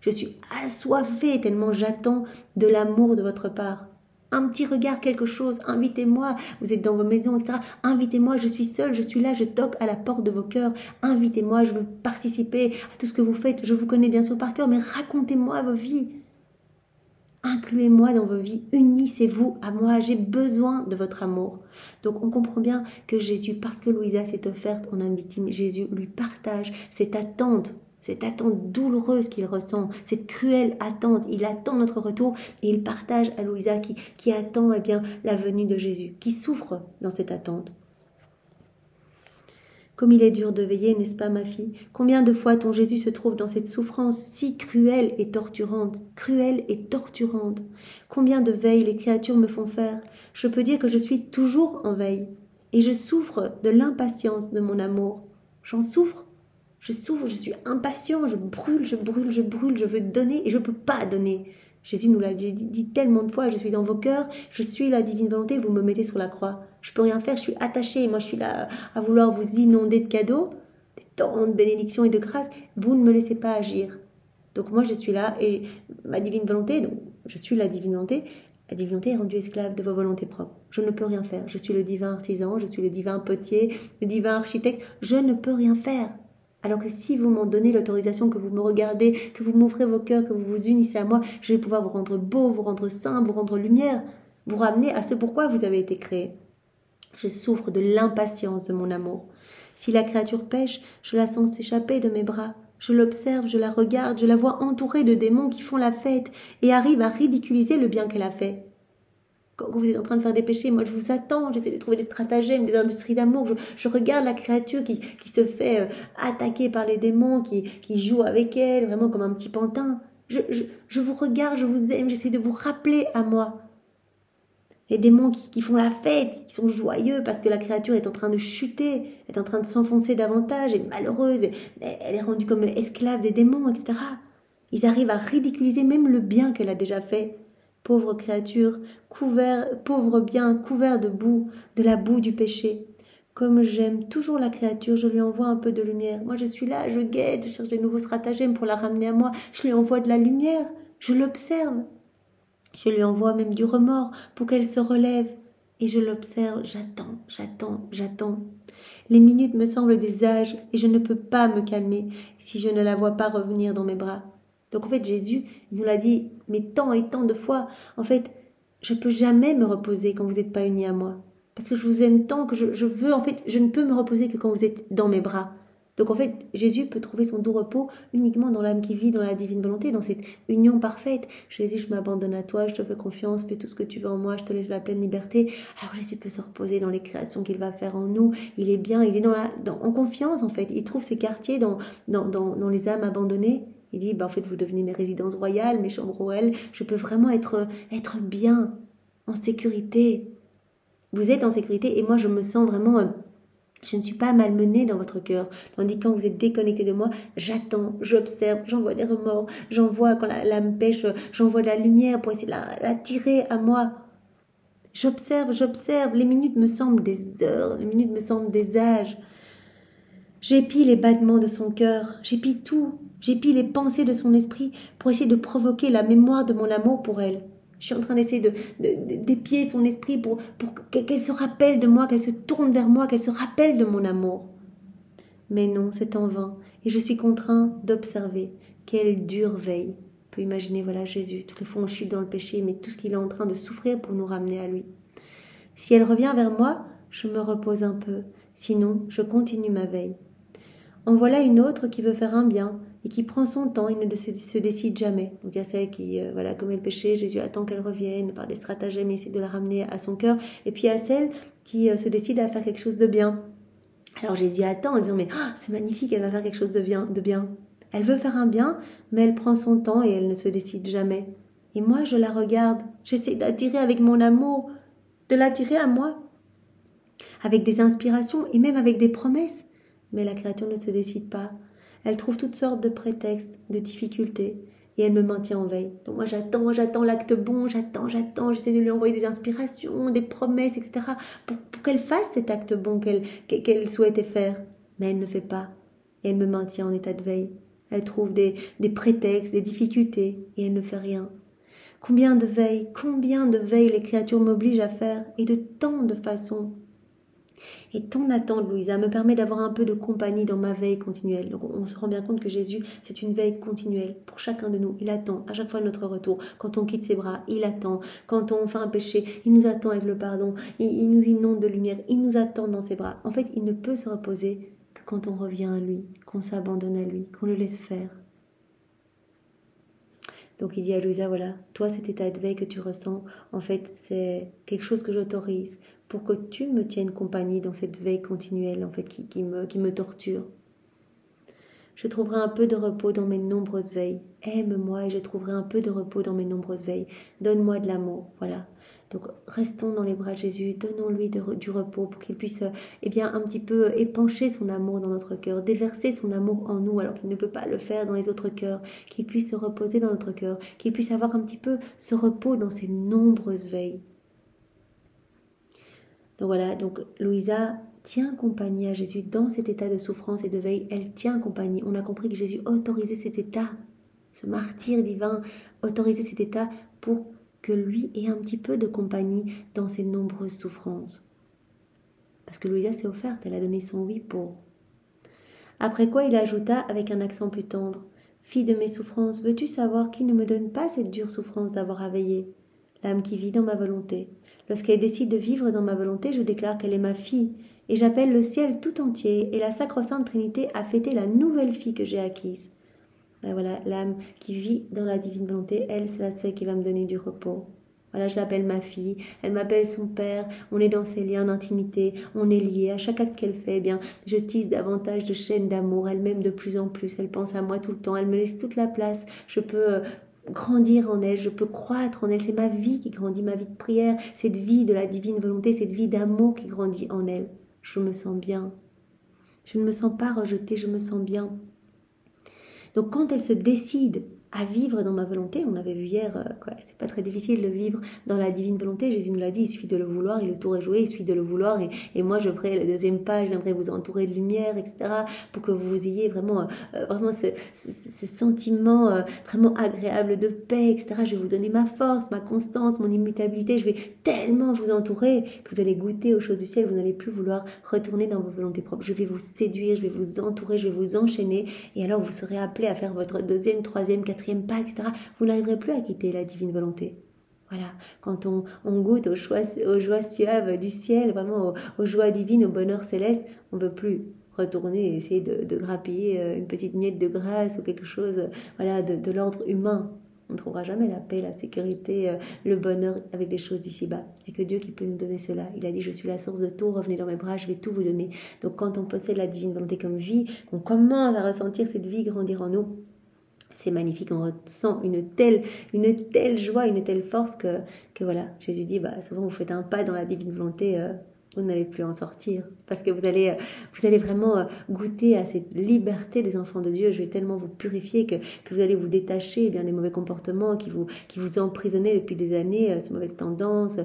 Je suis assoiffée tellement j'attends de l'amour de votre part. Un petit regard, quelque chose, invitez-moi, vous êtes dans vos maisons, etc. Invitez-moi, je suis seule, je suis là, je toque à la porte de vos cœurs. Invitez-moi, je veux participer à tout ce que vous faites. Je vous connais bien sûr par cœur, mais racontez-moi vos vies. Incluez-moi dans vos vies, unissez-vous à moi, j'ai besoin de votre amour. Donc on comprend bien que Jésus, parce que Louisa s'est offerte en âme victime, Jésus lui partage cette attente douloureuse qu'il ressent, cette cruelle attente. Il attend notre retour et il partage à Louisa qui attend la venue de Jésus, qui souffre dans cette attente. Comme il est dur de veiller, n'est-ce pas ma fille? Combien de fois ton Jésus se trouve dans cette souffrance si cruelle et torturante, Combien de veilles les créatures me font faire? Je peux dire que je suis toujours en veille et je souffre de l'impatience de mon amour. J'en souffre, je suis impatient, je brûle, je veux donner et je ne peux pas donner. Jésus nous l'a dit tellement de fois, je suis dans vos cœurs, je suis la divine volonté, vous me mettez sur la croix. Je peux rien faire, je suis attachée, moi je suis là à vouloir vous inonder de cadeaux, des torrents de bénédictions et de grâce. Vous ne me laissez pas agir. Donc moi je suis là et ma divine volonté, donc je suis la divine volonté est rendue esclave de vos volontés propres. Je ne peux rien faire, je suis le divin artisan, je suis le divin potier, le divin architecte, je ne peux rien faire. Alors que si vous m'en donnez l'autorisation, que vous me regardez, que vous m'ouvrez vos cœurs, que vous vous unissez à moi, je vais pouvoir vous rendre beau, vous rendre saint, vous rendre lumière, vous ramener à ce pourquoi vous avez été créé. Je souffre de l'impatience de mon amour. Si la créature pêche, je la sens s'échapper de mes bras. Je l'observe, je la regarde, je la vois entourée de démons qui font la fête et arrivent à ridiculiser le bien qu'elle a fait. Quand vous êtes en train de faire des péchés, moi je vous attends, j'essaie de trouver des stratagèmes, des industries d'amour, je regarde la créature qui se fait attaquer par les démons, qui joue avec elle, vraiment comme un petit pantin. Je vous regarde, je vous aime, j'essaie de vous rappeler à moi. Les démons qui font la fête, qui sont joyeux parce que la créature est en train de chuter, est en train de s'enfoncer davantage, est malheureuse, elle est rendue comme esclave des démons, etc. Ils arrivent à ridiculiser même le bien qu'elle a déjà fait. Pauvre créature, pauvre bien, couvert de boue, de la boue du péché. Comme j'aime toujours la créature, je lui envoie un peu de lumière. Moi, je suis là, je guette, je cherche des nouveaux stratagèmes pour la ramener à moi. Je lui envoie de la lumière, je l'observe. Je lui envoie même du remords pour qu'elle se relève. Et je l'observe, j'attends. Les minutes me semblent des âges et je ne peux pas me calmer si je ne la vois pas revenir dans mes bras. Donc en fait, Jésus nous l'a dit, mais tant et tant de fois, en fait, je ne peux jamais me reposer quand vous n'êtes pas unis à moi. Parce que je vous aime tant que je veux, en fait, je ne peux me reposer que quand vous êtes dans mes bras. Donc en fait, Jésus peut trouver son doux repos uniquement dans l'âme qui vit dans la divine volonté, dans cette union parfaite. Jésus, je m'abandonne à toi, je te fais confiance, fais tout ce que tu veux en moi, je te laisse la pleine liberté. Alors Jésus peut se reposer dans les créations qu'il va faire en nous. Il est bien, il est en confiance en fait. Il trouve ses quartiers dans les âmes abandonnées. Il dit, en fait, vous devenez mes résidences royales, mes chambres royales. Je peux vraiment être bien, en sécurité. Vous êtes en sécurité et moi, je me sens vraiment... je ne suis pas malmenée dans votre cœur. Tandis que quand vous êtes déconnecté de moi, j'attends, j'observe, j'envoie des remords, j'envoie quand l'âme pêche, j'envoie de la lumière pour essayer de la tirer à moi. J'observe, les minutes me semblent des heures, les minutes me semblent des âges. J'épie les battements de son cœur, j'épie tout, j'épie les pensées de son esprit pour essayer de provoquer la mémoire de mon amour pour elle. Je suis en train d'essayer d'épier son esprit pour qu'elle se rappelle de moi, qu'elle se tourne vers moi, qu'elle se rappelle de mon amour. Mais non, c'est en vain, et je suis contraint d'observer. Quelle dure veille. On peut imaginer, voilà, Jésus, toutes les fois on chute dans le péché, mais tout ce qu'il est en train de souffrir pour nous ramener à lui. Si elle revient vers moi, je me repose un peu, sinon je continue ma veille. En voilà une autre qui veut faire un bien et qui prend son temps et ne se décide jamais. Donc il y a celle qui, commet le péché, Jésus attend qu'elle revienne par des stratagèmes et essaie de la ramener à son cœur. Et puis il y a celle qui se décide à faire quelque chose de bien. Alors Jésus attend en disant, mais c'est magnifique, elle va faire quelque chose de bien. Elle veut faire un bien, mais elle prend son temps et elle ne se décide jamais. Et moi, je la regarde, j'essaie d'attirer avec mon amour, de l'attirer à moi, avec des inspirations et même avec des promesses. Mais la créature ne se décide pas. Elle trouve toutes sortes de prétextes, de difficultés, et elle me maintient en veille. Donc moi j'attends l'acte bon, j'attends, j'essaie de lui envoyer des inspirations, des promesses, etc. pour qu'elle fasse cet acte bon qu'elle souhaitait faire. Mais elle ne fait pas, et elle me maintient en état de veille. Elle trouve des prétextes, des difficultés, et elle ne fait rien. Combien de veilles les créatures m'obligent à faire, et de tant de façons. Et ton attente, Louisa, me permet d'avoir un peu de compagnie dans ma veille continuelle. Donc on se rend bien compte que Jésus, c'est une veille continuelle pour chacun de nous. Il attend à chaque fois notre retour. Quand on quitte ses bras, il attend. Quand on fait un péché, il nous attend avec le pardon. Il nous inonde de lumière. Il nous attend dans ses bras. En fait, il ne peut se reposer que quand on revient à lui, qu'on s'abandonne à lui, qu'on le laisse faire. Donc il dit à Louisa, voilà, toi cet état de veille que tu ressens, en fait c'est quelque chose que j'autorise pour que tu me tiennes compagnie dans cette veille continuelle en fait qui me torture. Je trouverai un peu de repos dans mes nombreuses veilles. Aime-moi et je trouverai un peu de repos dans mes nombreuses veilles. Donne-moi de l'amour, voilà. Donc restons dans les bras de Jésus, donnons-lui du repos pour qu'il puisse un petit peu épancher son amour dans notre cœur, déverser son amour en nous alors qu'il ne peut pas le faire dans les autres cœurs, qu'il puisse se reposer dans notre cœur, qu'il puisse avoir un petit peu ce repos dans ses nombreuses veilles. Donc voilà, donc Louisa tient compagnie à Jésus dans cet état de souffrance et de veille, elle tient compagnie. On a compris que Jésus autorisait cet état, ce martyre divin, autorisait cet état pour que lui ait un petit peu de compagnie dans ses nombreuses souffrances. Parce que Louisa s'est offerte, elle a donné son oui pour. Après quoi il ajouta avec un accent plus tendre, « Fille de mes souffrances, veux-tu savoir qui ne me donne pas cette dure souffrance d'avoir à veiller? L'âme qui vit dans ma volonté. Lorsqu'elle décide de vivre dans ma volonté, je déclare qu'elle est ma fille, et j'appelle le ciel tout entier et la sacro-sainte Trinité à fêter la nouvelle fille que j'ai acquise. » Et voilà, l'âme qui vit dans la divine volonté, elle, c'est la seule qui va me donner du repos. Voilà, je l'appelle ma fille, elle m'appelle son père, on est dans ces liens d'intimité, on est liés. À chaque acte qu'elle fait, je tisse davantage de chaînes d'amour, elle m'aime de plus en plus, elle pense à moi tout le temps, elle me laisse toute la place, je peux grandir en elle, je peux croître en elle, c'est ma vie qui grandit, ma vie de prière, cette vie de la divine volonté, cette vie d'amour qui grandit en elle. Je me sens bien, je ne me sens pas rejetée, je me sens bien. Donc quand elle se décide à vivre dans ma volonté. On avait vu hier, c'est pas très difficile de vivre dans la divine volonté. Jésus nous l'a dit, il suffit de le vouloir et le tour est joué, il suffit de le vouloir et moi je ferai la deuxième page, je viendrai vous entourer de lumière, etc. pour que vous ayez vraiment ce sentiment vraiment agréable de paix, etc. Je vais vous donner ma force, ma constance, mon immutabilité. Je vais tellement vous entourer que vous allez goûter aux choses du ciel. Vous n'allez plus vouloir retourner dans vos volontés propres. Je vais vous séduire, je vais vous entourer, je vais vous enchaîner. Et alors vous serez appelé à faire votre deuxième, troisième, quatrième pas, etc. Vous n'arriverez plus à quitter la divine volonté. Voilà, quand on goûte aux joies suaves du ciel, vraiment aux joies divines, au bonheur céleste, on ne veut plus retourner et essayer de grappiller une petite miette de grâce ou quelque chose de l'ordre humain. On ne trouvera jamais la paix, la sécurité, le bonheur avec les choses d'ici-bas. Il n'y a que Dieu qui peut nous donner cela. Il a dit, je suis la source de tout, revenez dans mes bras, je vais tout vous donner. Donc quand on possède la divine volonté comme vie, qu'on commence à ressentir cette vie grandir en nous, c'est magnifique, on ressent une telle joie, une telle force que voilà, Jésus dit, souvent vous faites un pas dans la divine volonté, vous n'allez plus en sortir, parce que vous allez vraiment goûter à cette liberté des enfants de Dieu. Je vais tellement vous purifier que vous allez vous détacher des mauvais comportements qui vous emprisonnaient depuis des années, ces mauvaises tendances,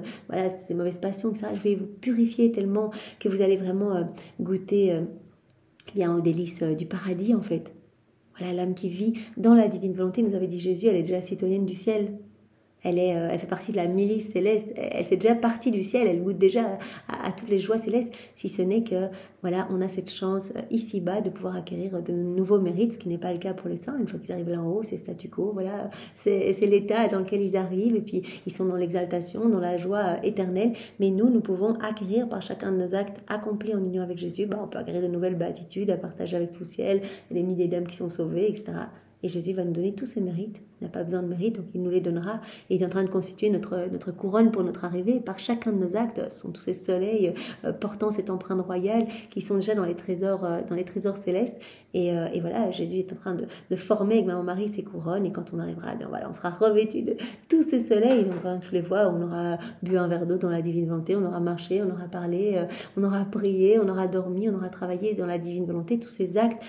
ces mauvaises passions, etc. Je vais vous purifier tellement que vous allez vraiment goûter aux délices du paradis en fait. Voilà, l'âme qui vit dans la divine volonté, nous avait dit Jésus, elle est déjà citoyenne du ciel. Elle fait partie de la milice céleste, elle fait déjà partie du ciel, elle goûte déjà à toutes les joies célestes, si ce n'est que, on a cette chance ici-bas de pouvoir acquérir de nouveaux mérites, ce qui n'est pas le cas pour les saints. Une fois qu'ils arrivent là en haut, c'est statu quo, c'est l'état dans lequel ils arrivent, et puis ils sont dans l'exaltation, dans la joie éternelle. Mais nous pouvons acquérir par chacun de nos actes accomplis en union avec Jésus, on peut acquérir de nouvelles béatitudes à partager avec tout le ciel, des milliers d'âmes qui sont sauvées, etc. Et Jésus va nous donner tous ses mérites. Il n'a pas besoin de mérite, donc il nous les donnera. Et il est en train de constituer notre couronne pour notre arrivée. Par chacun de nos actes, ce sont tous ces soleils portant cette empreinte royale qui sont déjà dans les trésors célestes. Et voilà, Jésus est en train de former avec maman Marie ces couronnes. Et quand on arrivera, on sera revêtu de tous ces soleils. Donc on les voit, on aura bu un verre d'eau dans la divine volonté, on aura marché, on aura parlé, on aura prié, on aura dormi, on aura travaillé dans la divine volonté. Tous ces actes,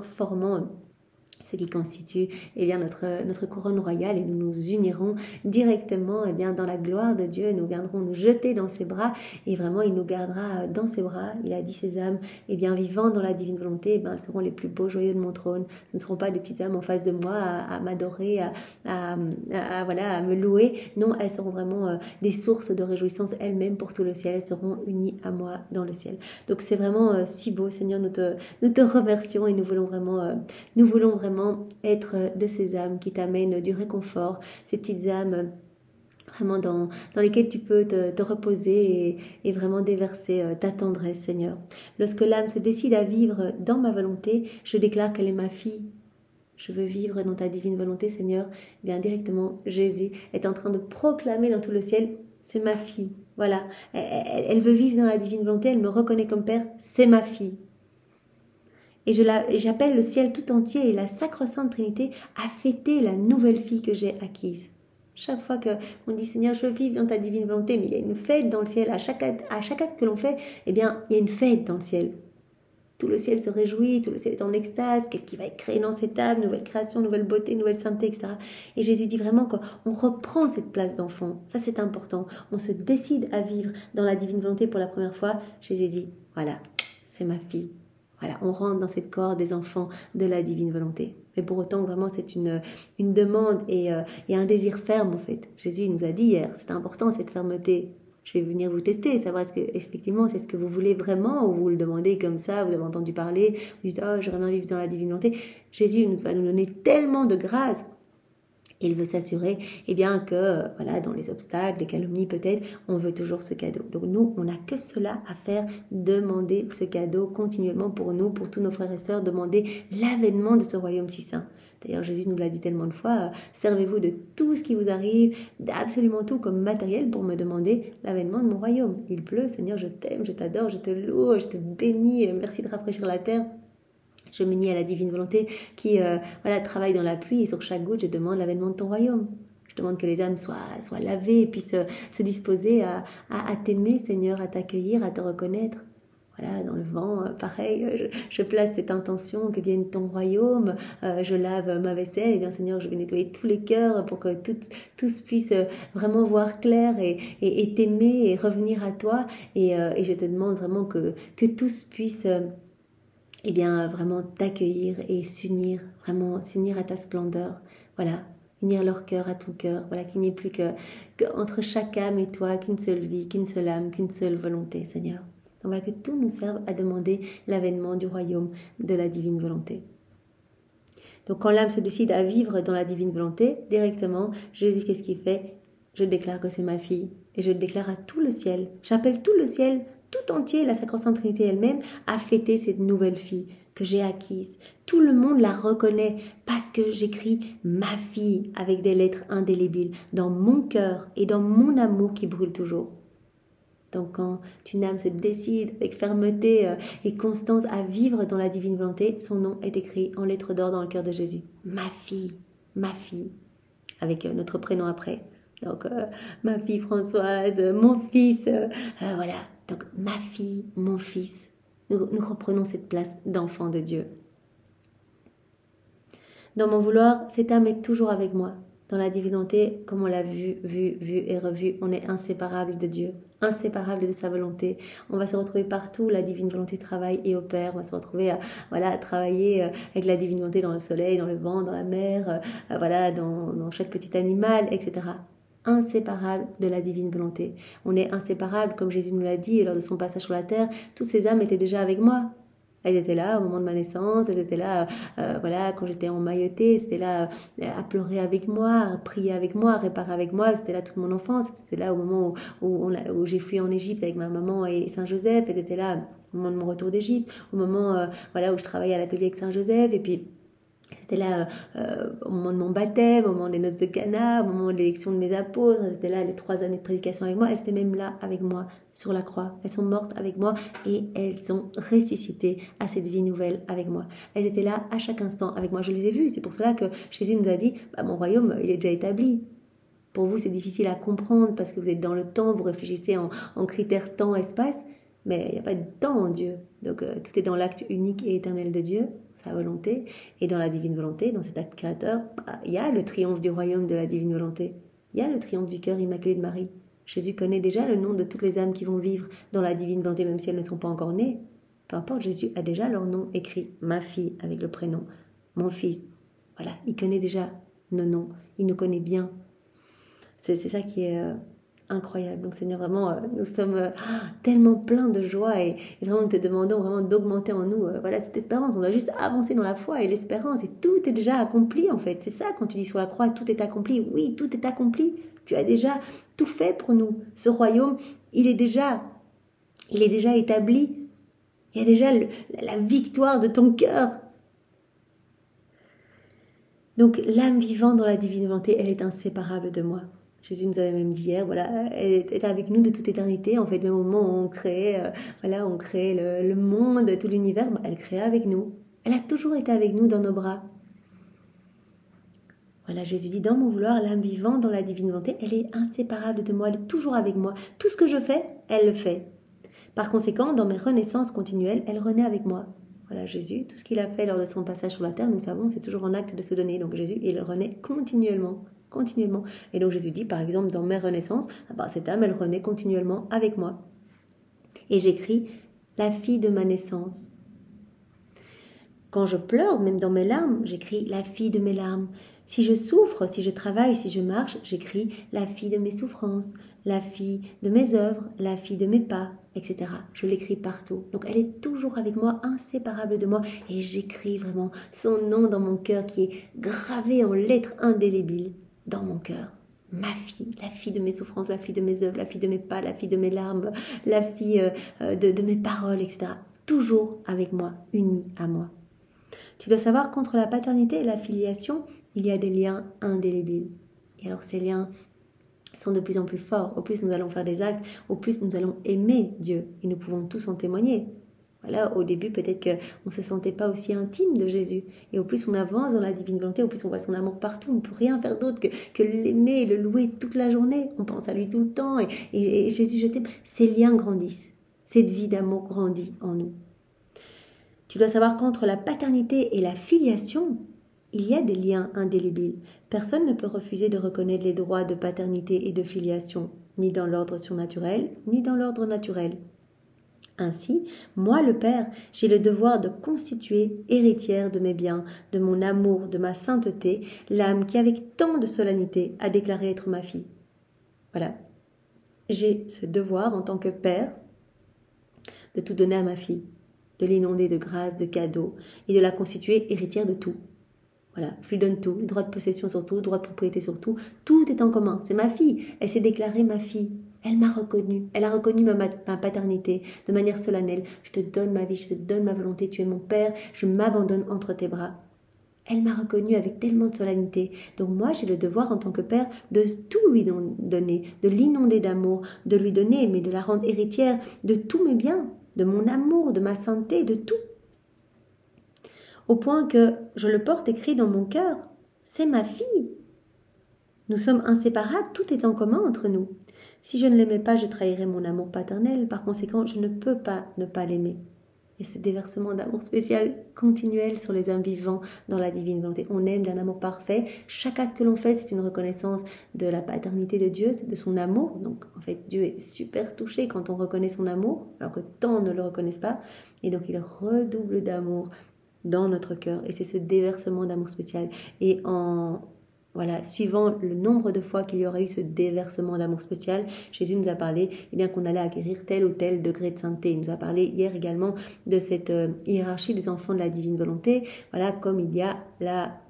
formant ce qui constitue notre couronne royale, et nous nous unirons directement dans la gloire de Dieu. Nous viendrons nous jeter dans ses bras, et vraiment il nous gardera dans ses bras. Il a dit, ces âmes vivant dans la divine volonté, elles seront les plus beaux joyaux de mon trône. Ce ne seront pas des petites âmes en face de moi à m'adorer, à me louer. Non, elles seront vraiment des sources de réjouissance elles-mêmes pour tout le ciel. Elles seront unies à moi dans le ciel. Donc c'est vraiment si beau, Seigneur. Nous te remercions, et nous voulons vraiment être de ces âmes qui t'amènent du réconfort, ces petites âmes vraiment dans lesquelles tu peux te reposer et vraiment déverser ta tendresse, Seigneur. Lorsque l'âme se décide à vivre dans ma volonté, je déclare qu'elle est ma fille. Je veux vivre dans ta divine volonté, Seigneur. Directement, Jésus est en train de proclamer dans tout le ciel, c'est ma fille. Voilà, elle veut vivre dans la divine volonté, elle me reconnaît comme père, c'est ma fille. Et j'appelle le ciel tout entier et la sacro-sainte Trinité à fêter la nouvelle fille que j'ai acquise. Chaque fois qu'on dit, Seigneur, je veux vivre dans ta divine volonté, mais il y a une fête dans le ciel. À chaque acte que l'on fait, il y a une fête dans le ciel. Tout le ciel se réjouit, tout le ciel est en extase. Qu'est-ce qui va être créé dans cette âme? Nouvelle création, nouvelle beauté, nouvelle sainteté, etc. Et Jésus dit vraiment qu'on reprend cette place d'enfant. Ça, c'est important. On se décide à vivre dans la divine volonté pour la première fois. Jésus dit, voilà, c'est ma fille. Voilà, on rentre dans cette corde des enfants de la divine volonté. Mais pour autant, vraiment, c'est une demande et un désir ferme, en fait. Jésus nous a dit hier, c'est important, cette fermeté. Je vais venir vous tester, savoir est-ce que, effectivement, c'est ce que vous voulez vraiment, ou vous le demandez comme ça, vous avez entendu parler, vous dites, oh, j'aimerais bien vivre dans la divine volonté. Jésus va nous donner tellement de grâce. Il veut s'assurer que dans les obstacles, les calomnies peut-être, on veut toujours ce cadeau. Donc nous, on n'a que cela à faire, demander ce cadeau continuellement pour nous, pour tous nos frères et sœurs, demander l'avènement de ce royaume si saint. D'ailleurs, Jésus nous l'a dit tellement de fois, servez-vous de tout ce qui vous arrive, d'absolument tout comme matériel pour me demander l'avènement de mon royaume. Il pleut, Seigneur, je t'aime, je t'adore, je te loue, je te bénis, merci de rafraîchir la terre. Je me nie à la divine volonté qui travaille dans la pluie, et sur chaque goutte, je demande l'avènement de ton royaume. Je demande que les âmes soient lavées et puissent se disposer à t'aimer, Seigneur, à t'accueillir, à te reconnaître. Voilà, dans le vent, pareil, je place cette intention que vienne ton royaume, je lave ma vaisselle, et bien Seigneur, je vais nettoyer tous les cœurs pour que tous puissent vraiment voir clair et t'aimer et revenir à toi. Et je te demande vraiment que tous puissent eh bien, vraiment t'accueillir et s'unir, vraiment s'unir à ta splendeur. Voilà, unir leur cœur à ton cœur. Voilà, qu'il n'y ait plus que entre chaque âme et toi, qu'une seule vie, qu'une seule âme, qu'une seule volonté, Seigneur. Donc voilà, que tout nous serve à demander l'avènement du royaume de la divine volonté. Donc quand l'âme se décide à vivre dans la divine volonté, directement, Jésus, qu'est-ce qu'il fait? Je déclare que c'est ma fille et je le déclare à tout le ciel. J'appelle tout le ciel, tout entier, la Sacro-Sainte Trinité elle-même, à fêter cette nouvelle fille que j'ai acquise. Tout le monde la reconnaît parce que j'écris ma fille avec des lettres indélébiles dans mon cœur et dans mon amour qui brûle toujours. Donc quand une âme se décide avec fermeté et constance à vivre dans la divine volonté, son nom est écrit en lettres d'or dans le cœur de Jésus. Ma fille, avec notre prénom après. Donc ma fille Françoise, mon fils, voilà. Donc ma fille, mon fils. Nous reprenons cette place d'enfant de Dieu. Dans mon vouloir, cette âme est toujours avec moi. Dans la divinité, comme on l'a vu et revu, on est inséparable de Dieu, inséparable de sa volonté. On va se retrouver partout, la divine volonté travaille et opère. On va se retrouver à travailler avec la divine volonté dans le soleil, dans le vent, dans la mer, dans chaque petit animal, etc. Inséparable de la divine volonté. On est inséparable, comme Jésus nous l'a dit lors de son passage sur la terre. Toutes ces âmes étaient déjà avec moi. Elles étaient là au moment de ma naissance, elles étaient là quand j'étais emmaillotée, c'était là à pleurer avec moi, à prier avec moi, à réparer avec moi, c'était là toute mon enfance, c'était là au moment où j'ai fui en Égypte avec ma maman et Saint-Joseph, elles étaient là au moment de mon retour d'Égypte, au moment où je travaillais à l'atelier avec Saint-Joseph, et puis c'était là au moment de mon baptême, au moment des noces de Cana, au moment de l'élection de mes apôtres. C'était là les 3 années de prédication avec moi. Elles étaient même là avec moi sur la croix. Elles sont mortes avec moi et elles sont ressuscitées à cette vie nouvelle avec moi. Elles étaient là à chaque instant avec moi. Je les ai vues. C'est pour cela que Jésus nous a dit mon royaume, il est déjà établi. Pour vous, c'est difficile à comprendre parce que vous êtes dans le temps, vous réfléchissez en critères temps-espace. Mais il n'y a pas de temps en Dieu. Donc tout est dans l'acte unique et éternel de Dieu, sa volonté. Et dans la divine volonté, dans cet acte créateur, il y a le triomphe du royaume de la divine volonté. Il y a le triomphe du cœur immaculé de Marie. Jésus connaît déjà le nom de toutes les âmes qui vont vivre dans la divine volonté, même si elles ne sont pas encore nées. Peu importe, Jésus a déjà leur nom écrit. Ma fille, avec le prénom. Mon fils. Voilà, il connaît déjà nos noms. Il nous connaît bien. C'est ça qui est incroyable. Donc Seigneur, vraiment, nous sommes tellement pleins de joie et vraiment nous te demandons vraiment d'augmenter en nous cette espérance. On doit juste avancer dans la foi et l'espérance et tout est déjà accompli en fait. C'est ça quand tu dis sur la croix, tout est accompli. Oui, tout est accompli. Tu as déjà tout fait pour nous. Ce royaume, il est déjà établi. Il y a déjà la victoire de ton cœur. Donc l'âme vivante dans la divine volonté, elle est inséparable de moi. Jésus nous avait même dit hier, elle est avec nous de toute éternité. En fait, même au moment où on créait, le monde, tout l'univers, elle créait avec nous. Elle a toujours été avec nous dans nos bras. Voilà, Jésus dit, dans mon vouloir, l'âme vivante dans la divine volonté, elle est inséparable de moi, elle est toujours avec moi. Tout ce que je fais, elle le fait. Par conséquent, dans mes renaissances continuelles, elle renaît avec moi. Voilà, Jésus, tout ce qu'il a fait lors de son passage sur la terre, nous savons, c'est toujours en acte de se donner. Donc Jésus, il renaît continuellement. Et donc Jésus dit, par exemple, dans mes renaissances, cette âme, elle renaît continuellement avec moi. Et j'écris la fille de ma naissance. Quand je pleure, même dans mes larmes, j'écris la fille de mes larmes. Si je souffre, si je travaille, si je marche, j'écris la fille de mes souffrances, la fille de mes œuvres, la fille de mes pas, etc. Je l'écris partout. Donc elle est toujours avec moi, inséparable de moi. Et j'écris vraiment son nom dans mon cœur qui est gravé en lettres indélébiles dans mon cœur. Ma fille, la fille de mes souffrances, la fille de mes œuvres, la fille de mes pas, la fille de mes larmes, la fille de mes paroles, etc. Toujours avec moi, unie à moi. Tu dois savoir qu'entre la paternité et la filiation, il y a des liens indélébiles. Et alors ces liens sont de plus en plus forts. Au plus nous allons faire des actes, au plus nous allons aimer Dieu. Et nous pouvons tous en témoigner. Voilà, au début, peut-être qu'on ne se sentait pas aussi intime de Jésus. Et au plus on avance dans la divine volonté, au plus on voit son amour partout. On ne peut rien faire d'autre que l'aimer et le louer toute la journée. On pense à lui tout le temps. Et Jésus, je t'aime. Ces liens grandissent. cette vie d'amour grandit en nous. Tu dois savoir qu'entre la paternité et la filiation, il y a des liens indélébiles. Personne ne peut refuser de reconnaître les droits de paternité et de filiation, ni dans l'ordre surnaturel, ni dans l'ordre naturel. Ainsi, moi le Père, j'ai le devoir de constituer héritière de mes biens, de mon amour, de ma sainteté, l'âme qui avec tant de solennité a déclaré être ma fille. Voilà. J'ai ce devoir en tant que Père de tout donner à ma fille, de l'inonder de grâce, de cadeaux et de la constituer héritière de tout. Voilà, je lui donne tout, droit de possession sur tout, droit de propriété sur tout, tout est en commun. C'est ma fille, elle s'est déclarée ma fille. Elle m'a reconnue, elle a reconnu ma paternité de manière solennelle. Je te donne ma vie, je te donne ma volonté, tu es mon Père, je m'abandonne entre tes bras. Elle m'a reconnue avec tellement de solennité. Donc moi, j'ai le devoir en tant que Père de tout lui donner, de l'inonder d'amour, de lui donner, mais de la rendre héritière de tous mes biens, de mon amour, de ma sainteté, de tout. Au point que je le porte écrit dans mon cœur. C'est ma fille. Nous sommes inséparables, tout est en commun entre nous. Si je ne l'aimais pas, je trahirais mon amour paternel. Par conséquent, je ne peux pas ne pas l'aimer. Et ce déversement d'amour spécial continuel sur les âmes vivants dans la divine volonté. On aime d'un amour parfait. Chaque acte que l'on fait, c'est une reconnaissance de la paternité de Dieu, de son amour. Donc, en fait, Dieu est super touché quand on reconnaît son amour, alors que tant ne le reconnaissent pas. Et donc, il redouble d'amour dans notre cœur. Et c'est ce déversement d'amour spécial. Et suivant le nombre de fois qu'il y aurait eu ce déversement d'amour spécial, Jésus nous a parlé qu'on allait acquérir tel ou tel degré de sainteté. Il nous a parlé hier également de cette hiérarchie des enfants de la divine volonté. Voilà, comme il y a la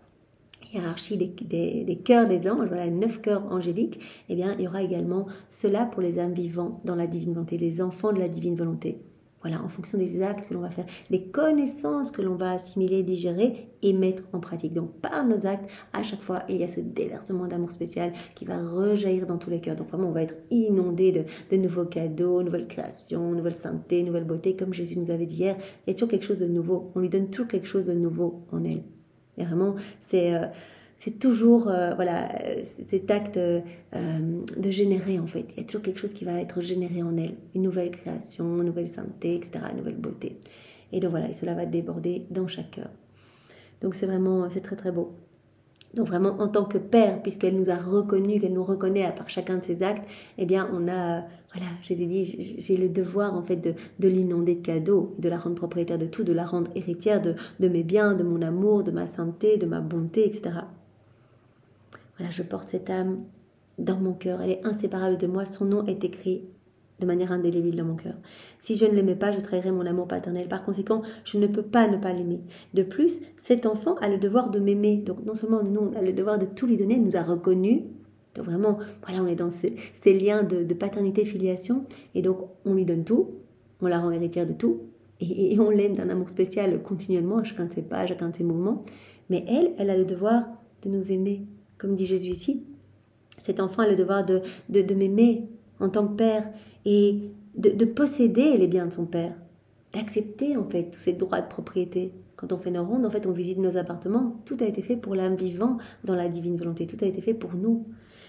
hiérarchie des cœurs des anges, voilà, 9 cœurs angéliques, il y aura également cela pour les âmes vivants dans la divine volonté, les enfants de la divine volonté. Voilà, en fonction des actes que l'on va faire, les connaissances que l'on va assimiler, digérer et mettre en pratique. Donc, par nos actes, à chaque fois, il y a ce déversement d'amour spécial qui va rejaillir dans tous les cœurs. Donc, vraiment, on va être inondé de nouveaux cadeaux, nouvelles créations, nouvelle sainteté, nouvelle beauté. Comme Jésus nous avait dit hier, il y a toujours quelque chose de nouveau. On lui donne toujours quelque chose de nouveau en elle. Et vraiment, c'est toujours cet acte de générer en fait. Il y a toujours quelque chose qui va être généré en elle. Une nouvelle création, une nouvelle sainteté, etc., une nouvelle beauté. Et donc voilà, et cela va déborder dans chaque cœur. Donc c'est très très beau. Donc vraiment en tant que Père, puisqu'elle nous a reconnus, qu'elle nous reconnaît par chacun de ses actes, on a, Jésus dit, j'ai le devoir en fait de l'inonder de cadeaux, de la rendre propriétaire de tout, de la rendre héritière de mes biens, de mon amour, de ma sainteté, de ma bonté, etc. Voilà, je porte cette âme dans mon cœur, elle est inséparable de moi, son nom est écrit de manière indélébile dans mon cœur. Si je ne l'aimais pas, je trahirais mon amour paternel. Par conséquent, je ne peux pas ne pas l'aimer. De plus, cet enfant a le devoir de m'aimer. Donc non seulement nous, on a le devoir de tout lui donner, elle nous a reconnus. Donc vraiment, on est dans ces liens de paternité-filiation. Et donc, on lui donne tout, on la rend héritière de tout. Et on l'aime d'un amour spécial continuellement, à chacun de ses pas, à chacun de ses mouvements. Mais elle a le devoir de nous aimer. Comme dit Jésus ici, cet enfant a le devoir de m'aimer en tant que père et de posséder les biens de son père, d'accepter en fait tous ces droits de propriété. Quand on fait nos rondes, en fait on visite nos appartements, tout a été fait pour l'âme vivant dans la divine volonté, tout a été fait pour nous.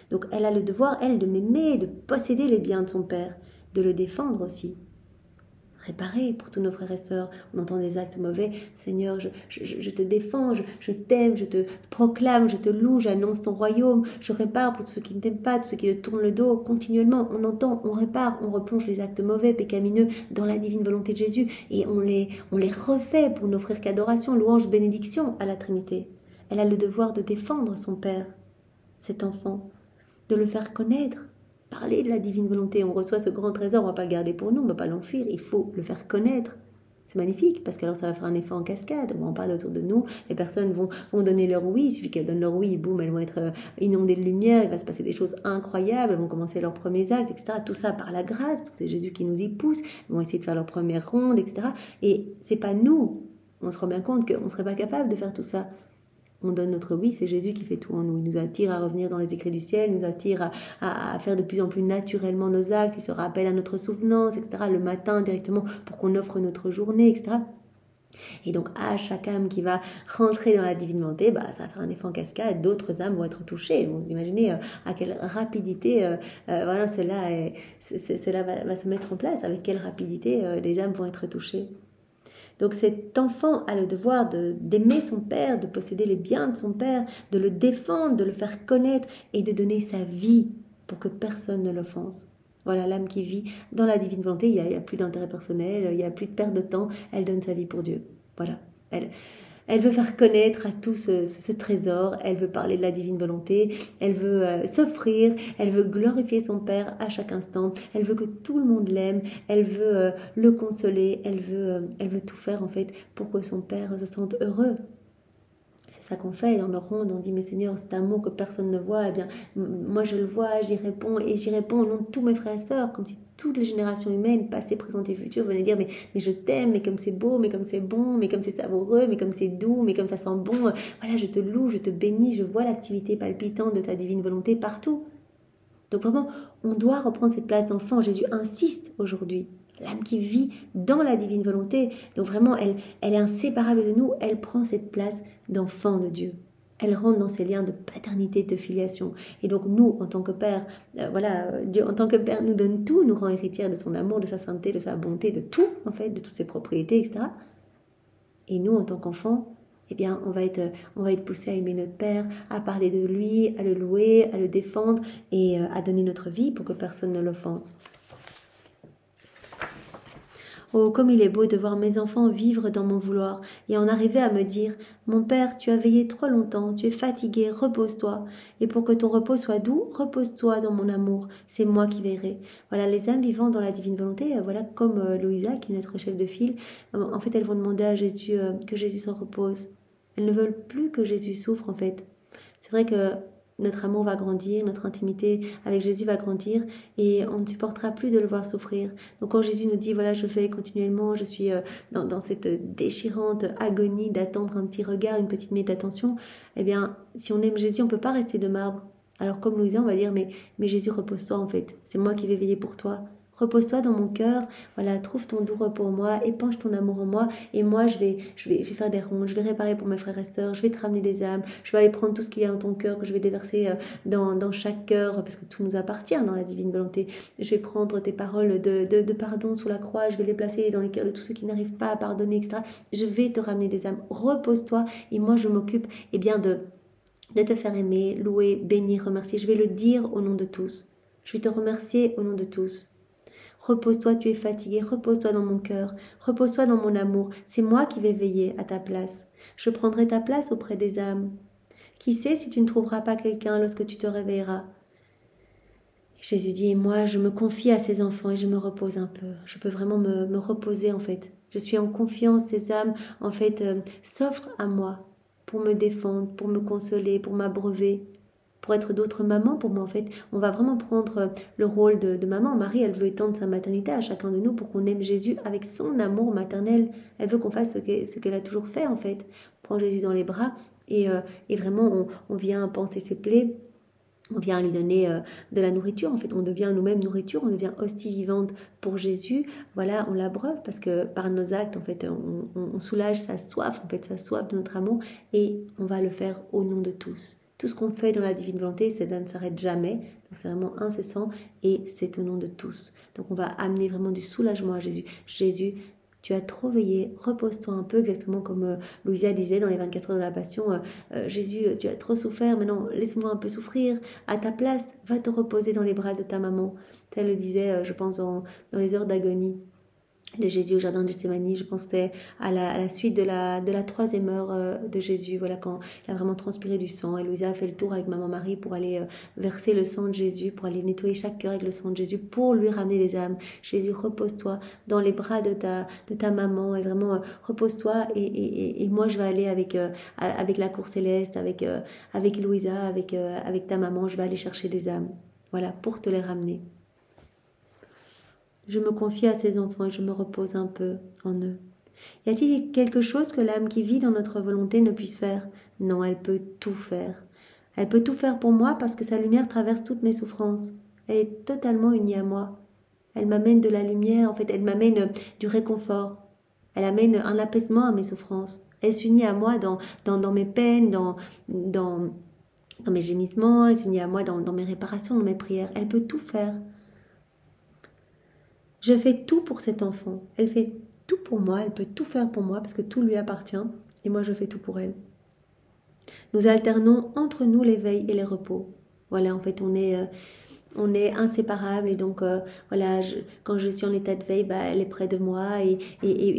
Donc elle a le devoir, elle, de m'aimer, de posséder les biens de son père, de le défendre aussi. Réparer pour tous nos frères et sœurs. On entend des actes mauvais. Seigneur, je te défends, je t'aime, je te proclame, je te loue, j'annonce ton royaume. Je répare pour tous ceux qui ne t'aiment pas, tous ceux qui te tournent le dos. Continuellement, on entend, on répare, on replonge les actes mauvais, pécamineux dans la divine volonté de Jésus et on les refait pour n'offrir qu'adoration, louange, bénédiction à la Trinité. Elle a le devoir de défendre son Père, cet enfant, de le faire connaître. Parler de la divine volonté, on reçoit ce grand trésor, on ne va pas le garder pour nous, on ne va pas l'enfuir, il faut le faire connaître. C'est magnifique, parce que alors ça va faire un effet en cascade, on va en parler autour de nous, les personnes vont donner leur oui, il suffit qu'elles donnent leur oui, boum, elles vont être inondées de lumière, il va se passer des choses incroyables, elles vont commencer leurs premiers actes, etc. Tout ça par la grâce, parce que c'est Jésus qui nous y pousse, elles vont essayer de faire leur première ronde, etc. Et c'est pas nous, on se rend bien compte qu'on ne serait pas capable de faire tout ça. On donne notre oui, c'est Jésus qui fait tout en nous. Il nous attire à revenir dans les écrits du ciel, il nous attire à faire de plus en plus naturellement nos actes, il se rappelle à notre souvenance, etc. Le matin directement pour qu'on offre notre journée, etc. Et donc, à chaque âme qui va rentrer dans la divine volonté, bah, ça va faire un effet en cascade, d'autres âmes vont être touchées. Vous imaginez à quelle rapidité voilà, cela va se mettre en place, avec quelle rapidité les âmes vont être touchées. Donc cet enfant a le devoir d'aimer son père, de posséder les biens de son père, de le défendre, de le faire connaître et de donner sa vie pour que personne ne l'offense. Voilà, l'âme qui vit dans la divine volonté, il n'y a plus d'intérêt personnel, il n'y a plus de perte de temps, elle donne sa vie pour Dieu. Voilà, elle veut faire connaître à tous ce trésor, elle veut parler de la divine volonté, elle veut s'offrir, elle veut glorifier son Père à chaque instant, elle veut que tout le monde l'aime, elle veut le consoler, elle veut tout faire en fait pour que son Père se sente heureux. C'est ça qu'on fait dans le ronde, on dit mais Seigneur, cet amour que personne ne voit, eh bien moi je le vois, j'y réponds au nom de tous mes frères et sœurs, comme si toutes les générations humaines, passées, présentes et futures, venaient dire mais je t'aime, mais comme c'est beau, mais comme c'est bon, mais comme c'est savoureux, mais comme c'est doux, mais comme ça sent bon, voilà, je te loue, je te bénis, je vois l'activité palpitante de ta divine volonté partout. Donc vraiment, on doit reprendre cette place d'enfant. Jésus insiste aujourd'hui. L'âme qui vit dans la divine volonté, donc vraiment, elle est inséparable de nous, elle prend cette place d'enfant de Dieu. Elle rentre dans ces liens de paternité, de filiation. Et donc nous, en tant que Père, Dieu en tant que Père nous donne tout, nous rend héritière de son amour, de sa sainteté, de sa bonté, de tout, en fait, de toutes ses propriétés, etc. Et nous, en tant qu'enfants, eh bien, on va être poussé à aimer notre Père, à parler de lui, à le louer, à le défendre et à donner notre vie pour que personne ne l'offense. Oh, comme il est beau de voir mes enfants vivre dans mon vouloir et en arriver à me dire « Mon père, tu as veillé trop longtemps, tu es fatigué, repose-toi. Et pour que ton repos soit doux, repose-toi dans mon amour, c'est moi qui veillerai. » Voilà, les âmes vivant dans la divine volonté, voilà, comme Louisa, qui est notre chef de file, en fait, elles vont demander à Jésus que Jésus se repose. Elles ne veulent plus que Jésus souffre, en fait. C'est vrai que notre amour va grandir, notre intimité avec Jésus va grandir et on ne supportera plus de le voir souffrir. Donc quand Jésus nous dit, voilà, je fais continuellement, je suis dans cette déchirante agonie d'attendre un petit regard, une petite minute d'attention, eh bien, si on aime Jésus, on ne peut pas rester de marbre. Alors comme Louisa, on va dire, mais Jésus, repose-toi en fait, c'est moi qui vais veiller pour toi. Repose-toi dans mon cœur, voilà, trouve ton doux repos en moi, épanche ton amour en moi, et moi je vais faire des rondes, je vais réparer pour mes frères et sœurs, je vais te ramener des âmes, je vais aller prendre tout ce qu'il y a dans ton cœur, que je vais déverser dans chaque cœur, parce que tout nous appartient dans la divine volonté. Je vais prendre tes paroles de pardon sous la croix, je vais les placer dans les cœurs de tous ceux qui n'arrivent pas à pardonner, etc. Je vais te ramener des âmes, repose-toi, et moi je m'occupe bien de te faire aimer, louer, bénir, remercier. Je vais le dire au nom de tous. Je vais te remercier au nom de tous. Repose-toi, tu es fatigué, repose-toi dans mon cœur, repose-toi dans mon amour, c'est moi qui vais veiller à ta place. Je prendrai ta place auprès des âmes. Qui sait si tu ne trouveras pas quelqu'un lorsque tu te réveilleras? Jésus dit, et moi je me confie à ces enfants et je me repose un peu. Je peux vraiment me reposer en fait. Je suis en confiance, ces âmes en fait s'offrent à moi pour me défendre, pour me consoler, pour m'abreuver. Pour être d'autres mamans, pour moi en fait, on va vraiment prendre le rôle de maman. Marie, elle veut étendre sa maternité à chacun de nous pour qu'on aime Jésus avec son amour maternel. Elle veut qu'on fasse ce qu'elle a toujours fait en fait. On prend Jésus dans les bras et vraiment on vient penser ses plaies. On vient lui donner de la nourriture, en fait, on devient nous-mêmes nourriture, on devient hostie vivante pour Jésus. Voilà, on l'abreuve parce que par nos actes, en fait, on soulage sa soif, en fait, sa soif de notre amour et on va le faire au nom de tous. Tout ce qu'on fait dans la divine volonté, ça ne s'arrête jamais, donc c'est vraiment incessant et c'est au nom de tous. Donc on va amener vraiment du soulagement à Jésus. Jésus, tu as trop veillé, repose-toi un peu, exactement comme Louisa disait dans les 24 heures de la Passion, Jésus, tu as trop souffert, maintenant laisse-moi un peu souffrir, à ta place, va te reposer dans les bras de ta maman. Elle le disait, je pense, dans les heures d'agonie de Jésus au jardin de Gethsémani, je pensais à la suite de la 3e heure de Jésus, voilà, quand il a vraiment transpiré du sang, et Louisa a fait le tour avec maman Marie pour aller verser le sang de Jésus, pour aller nettoyer chaque cœur avec le sang de Jésus, pour lui ramener des âmes. Jésus, repose-toi dans les bras de ta maman, et vraiment repose-toi, et moi je vais aller avec la cour céleste, avec Louisa, avec ta maman, je vais aller chercher des âmes, voilà, pour te les ramener. Je me confie à ces enfants et je me repose un peu en eux. Y a-t-il quelque chose que l'âme qui vit dans notre volonté ne puisse faire? Non, elle peut tout faire. Elle peut tout faire pour moi parce que sa lumière traverse toutes mes souffrances. Elle est totalement unie à moi. Elle m'amène de la lumière, en fait, elle m'amène du réconfort. Elle amène un apaisement à mes souffrances. Elle s'unit à moi dans mes peines, dans mes gémissements. Elle s'unit à moi dans mes réparations, dans mes prières. Elle peut tout faire. Je fais tout pour cet enfant. Elle fait tout pour moi. Elle peut tout faire pour moi parce que tout lui appartient. Et moi, je fais tout pour elle. Nous alternons entre nous l'éveil et les repos. Voilà, en fait, on est inséparables et donc voilà, quand je suis en état de veille, elle est près de moi et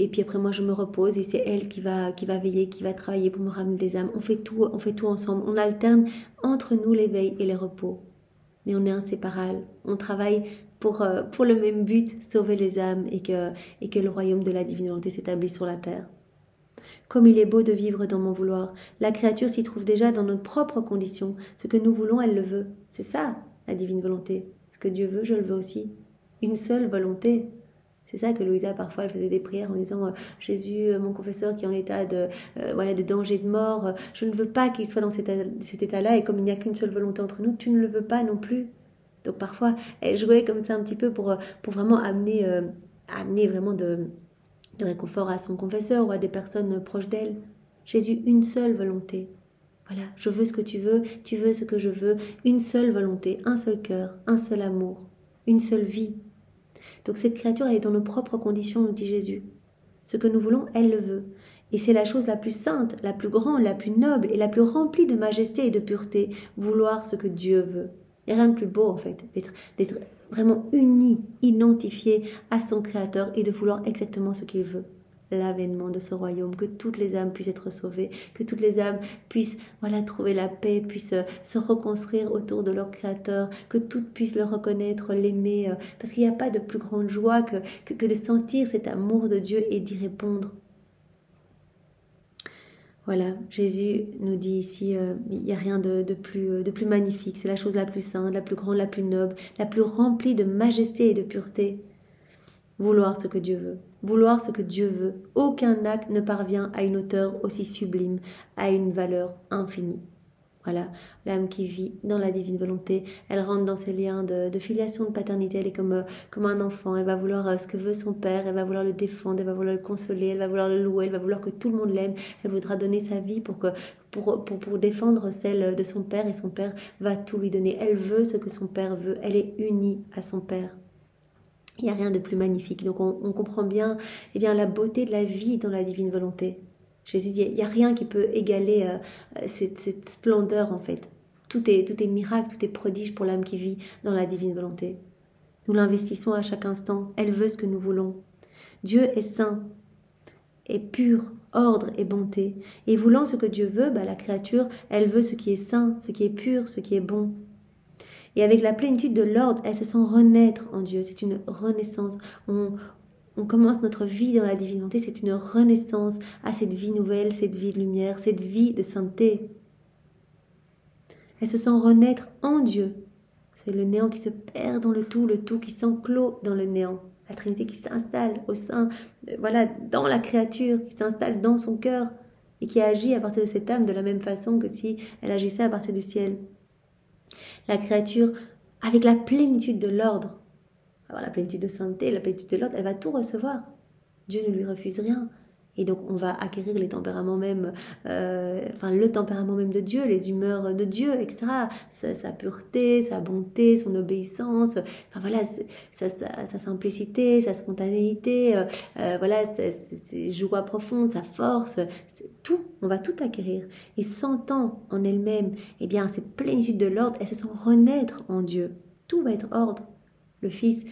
puis après moi je me repose et c'est elle qui va veiller, qui va travailler pour me ramener des âmes. On fait tout ensemble. On alterne entre nous l'éveil et les repos. Mais on est inséparables. On travaille pour le même but, sauver les âmes et que le royaume de la divine volonté s'établisse sur la terre. Comme il est beau de vivre dans mon vouloir. La créature s'y trouve déjà dans nos propres conditions. Ce que nous voulons, elle le veut. C'est ça, la divine volonté. Ce que Dieu veut, je le veux aussi. Une seule volonté. C'est ça que Louisa, parfois, elle faisait des prières en disant Jésus, mon confesseur qui est en état de danger de mort, je ne veux pas qu'il soit dans cet état-là. Et comme il n'y a qu'une seule volonté entre nous, tu ne le veux pas non plus. Donc parfois, elle jouait comme ça un petit peu pour vraiment amener vraiment de réconfort à son confesseur ou à des personnes proches d'elle. Jésus, une seule volonté. Voilà, je veux ce que tu veux ce que je veux, une seule volonté, un seul cœur, un seul amour, une seule vie. Donc cette créature, elle est dans nos propres conditions, nous dit Jésus. Ce que nous voulons, elle le veut. Et c'est la chose la plus sainte, la plus grande, la plus noble et la plus remplie de majesté et de pureté, vouloir ce que Dieu veut. Il n'y a rien de plus beau en fait, d'être vraiment uni, identifié à son Créateur et de vouloir exactement ce qu'il veut. L'avènement de ce royaume, que toutes les âmes puissent être sauvées, que toutes les âmes puissent trouver la paix, puissent se reconstruire autour de leur Créateur, que toutes puissent le reconnaître, l'aimer, parce qu'il n'y a pas de plus grande joie que de sentir cet amour de Dieu et d'y répondre. Voilà, Jésus nous dit ici, il n'y a rien de plus magnifique, c'est la chose la plus sainte, la plus grande, la plus noble, la plus remplie de majesté et de pureté. Vouloir ce que Dieu veut, vouloir ce que Dieu veut. Aucun acte ne parvient à une hauteur aussi sublime, à une valeur infinie. Voilà, l'âme qui vit dans la divine volonté, elle rentre dans ces liens de filiation, de paternité, elle est comme un enfant, elle va vouloir ce que veut son père, elle va vouloir le défendre, elle va vouloir le consoler, elle va vouloir le louer, elle va vouloir que tout le monde l'aime, elle voudra donner sa vie pour défendre celle de son père et son père va tout lui donner. Elle veut ce que son père veut, elle est unie à son père. Il n'y a rien de plus magnifique, donc on comprend bien, la beauté de la vie dans la divine volonté. Jésus dit, il n'y a rien qui peut égaler cette splendeur en fait. Tout est miracle, tout est prodige pour l'âme qui vit dans la divine volonté. Nous l'investissons à chaque instant. Elle veut ce que nous voulons. Dieu est saint, est pur, ordre et bonté. Et voulant ce que Dieu veut, la créature, elle veut ce qui est saint, ce qui est pur, ce qui est bon. Et avec la plénitude de l'ordre, elle se sent renaître en Dieu. C'est une renaissance. On commence notre vie dans la divine volonté, c'est une renaissance à cette vie nouvelle, cette vie de lumière, cette vie de sainteté. Elle se sent renaître en Dieu. C'est le néant qui se perd dans le tout qui s'enclôt dans le néant. La Trinité qui s'installe au sein, dans la créature, qui s'installe dans son cœur et qui agit à partir de cette âme de la même façon que si elle agissait à partir du ciel. La créature, avec la plénitude de l'ordre, la plénitude de sainteté, la plénitude de l'ordre, elle va tout recevoir. Dieu ne lui refuse rien. Et donc on va acquérir les tempéraments même, le tempérament même de Dieu, les humeurs de Dieu, etc. Sa pureté, sa bonté, son obéissance, sa simplicité, sa spontanéité, ses joies profondes, sa force, tout, on va tout acquérir. Et sentant en elle-même, cette plénitude de l'ordre, elle se sent renaître en Dieu. Tout va être ordre. Le Fils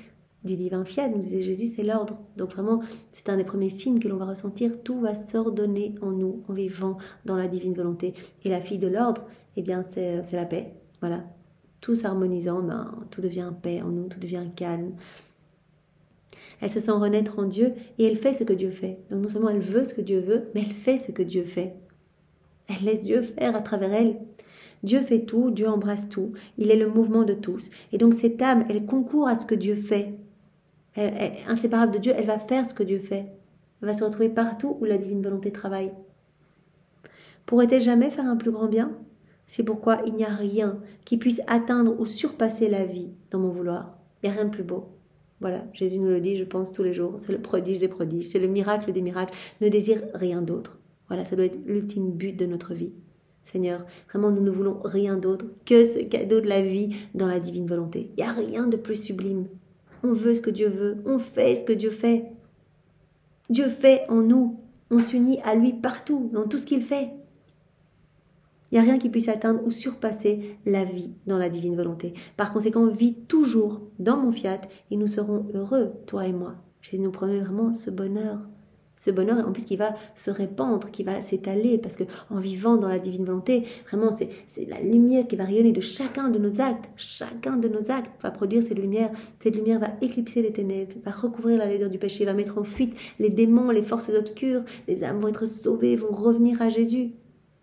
du divin fiat, nous disait Jésus, c'est l'ordre. Donc vraiment, c'est un des premiers signes que l'on va ressentir. Tout va s'ordonner en nous, en vivant dans la divine volonté. Et la fille de l'ordre, c'est la paix. Voilà. Tout s'harmonisant, tout devient paix en nous, tout devient calme. Elle se sent renaître en Dieu et elle fait ce que Dieu fait. Donc non seulement elle veut ce que Dieu veut, mais elle fait ce que Dieu fait. Elle laisse Dieu faire à travers elle. Dieu fait tout, Dieu embrasse tout. Il est le mouvement de tous. Et donc cette âme, elle concourt à ce que Dieu fait. Elle est inséparable de Dieu, elle va faire ce que Dieu fait. Elle va se retrouver partout où la divine volonté travaille. Pourrait-elle jamais faire un plus grand bien? C'est pourquoi il n'y a rien qui puisse atteindre ou surpasser la vie dans mon vouloir. Il n'y a rien de plus beau. Voilà, Jésus nous le dit, je pense, tous les jours. C'est le prodige des prodiges, c'est le miracle des miracles. Ne désire rien d'autre. Voilà, ça doit être l'ultime but de notre vie. Seigneur, vraiment, nous ne voulons rien d'autre que ce cadeau de la vie dans la divine volonté. Il n'y a rien de plus sublime. On veut ce que Dieu veut, on fait ce que Dieu fait. Dieu fait en nous. On s'unit à lui partout, dans tout ce qu'il fait. Il n'y a rien qui puisse atteindre ou surpasser la vie dans la divine volonté. Par conséquent, vis toujours dans mon fiat et nous serons heureux, toi et moi. Jésus nous promet vraiment ce bonheur. Ce bonheur, en plus, qui va se répandre, qui va s'étaler, parce que en vivant dans la divine volonté, vraiment, c'est la lumière qui va rayonner de chacun de nos actes. Chacun de nos actes va produire cette lumière. Cette lumière va éclipser les ténèbres, va recouvrir la laideur du péché, va mettre en fuite les démons, les forces obscures. Les âmes vont être sauvées, vont revenir à Jésus.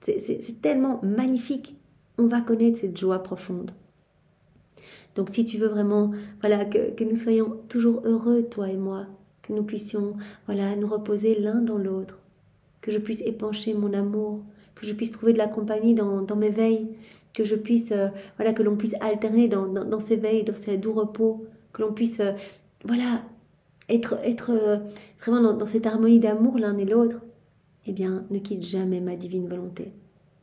C'est tellement magnifique. On va connaître cette joie profonde. Donc si tu veux vraiment que nous soyons toujours heureux, toi et moi, que nous puissions nous reposer l'un dans l'autre, que je puisse épancher mon amour, que je puisse trouver de la compagnie dans mes veilles, que je puisse que l'on puisse alterner dans ces veilles, dans ces doux repos, que l'on puisse être vraiment dans cette harmonie d'amour l'un et l'autre. Eh bien, ne quitte jamais ma divine volonté.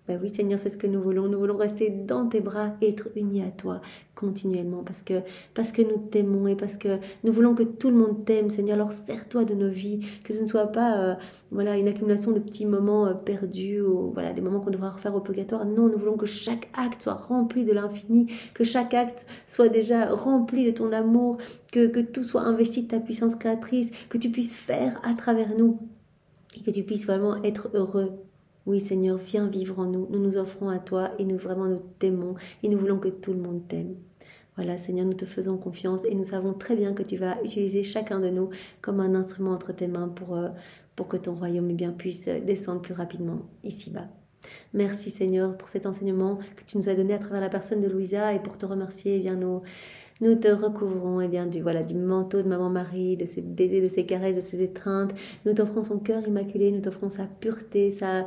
Ben oui, Seigneur, c'est ce que nous voulons. Nous voulons rester dans tes bras et être unis à toi continuellement parce que nous t'aimons et parce que nous voulons que tout le monde t'aime, Seigneur. Alors, sers-toi de nos vies, que ce ne soit pas une accumulation de petits moments perdus ou des moments qu'on devra refaire au purgatoire. Non, nous voulons que chaque acte soit rempli de l'infini, que chaque acte soit déjà rempli de ton amour, que tout soit investi de ta puissance créatrice, que tu puisses faire à travers nous. Et que tu puisses vraiment être heureux. Oui, Seigneur, viens vivre en nous. Nous nous offrons à toi et nous t'aimons et nous voulons que tout le monde t'aime. Voilà, Seigneur, nous te faisons confiance et nous savons très bien que tu vas utiliser chacun de nous comme un instrument entre tes mains pour que ton royaume puisse descendre plus rapidement ici-bas. Merci, Seigneur, pour cet enseignement que tu nous as donné à travers la personne de Louisa et pour te remercier, nous te recouvrons du manteau de Maman Marie, de ses baisers, de ses caresses, de ses étreintes. Nous t'offrons son cœur immaculé, nous t'offrons sa pureté, sa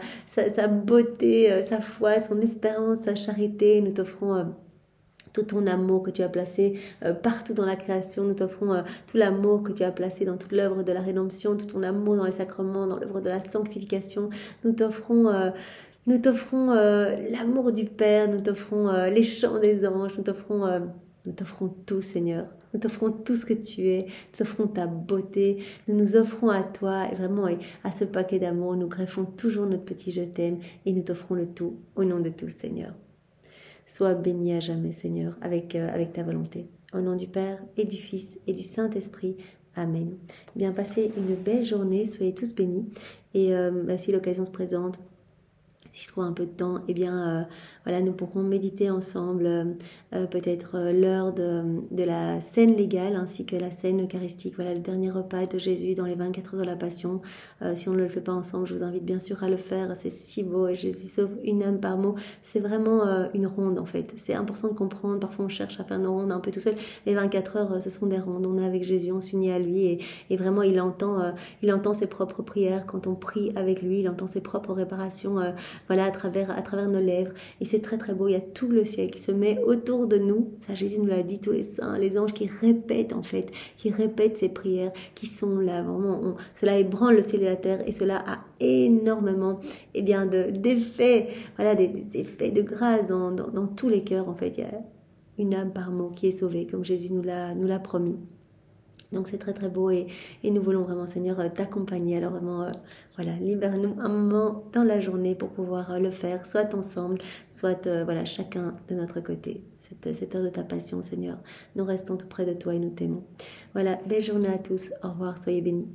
beauté, sa foi, son espérance, sa charité. Nous t'offrons tout ton amour que tu as placé partout dans la création. Nous t'offrons tout l'amour que tu as placé dans toute l'œuvre de la rédemption, tout ton amour dans les sacrements, dans l'œuvre de la sanctification. Nous t'offrons l'amour du Père, nous t'offrons les chants des anges, nous t'offrons tout, Seigneur. Nous t'offrons tout ce que tu es. Nous t'offrons ta beauté. Nous nous offrons à toi et vraiment à ce paquet d'amour. Nous greffons toujours notre petit je t'aime et nous t'offrons le tout au nom de tout, Seigneur. Sois béni à jamais, Seigneur, avec ta volonté. Au nom du Père et du Fils et du Saint-Esprit. Amen. Bien, passez une belle journée. Soyez tous bénis. Et si l'occasion se présente, si je trouve un peu de temps, nous pourrons méditer ensemble peut-être l'heure de la scène légale ainsi que la scène eucharistique, le dernier repas de Jésus dans les 24 heures de la Passion. Si on ne le fait pas ensemble, je vous invite bien sûr à le faire, c'est si beau, Jésus sauve une âme par mot, c'est vraiment une ronde en fait, c'est important de comprendre, parfois on cherche à faire nos rondes un peu tout seul, les 24 heures ce sont des rondes, on est avec Jésus, on s'unit à lui et vraiment il entend ses propres prières quand on prie avec lui, il entend ses propres réparations à travers nos lèvres. Et c'est très très beau, il y a tout le ciel qui se met autour de nous. Ça, Jésus nous l'a dit, tous les saints, les anges qui répètent ces prières, qui sont là, vraiment, cela ébranle le ciel et la terre, et cela a énormément d'effets, des effets de grâce dans tous les cœurs. En fait, il y a une âme par mot qui est sauvée, comme Jésus nous l'a promis. Donc c'est très très beau et nous voulons vraiment, Seigneur, t'accompagner. Alors vraiment, libère-nous un moment dans la journée pour pouvoir le faire, soit ensemble, soit chacun de notre côté. Cette heure de ta passion, Seigneur, nous restons tout près de toi et nous t'aimons. Voilà, belle journée à tous. Au revoir, soyez bénis.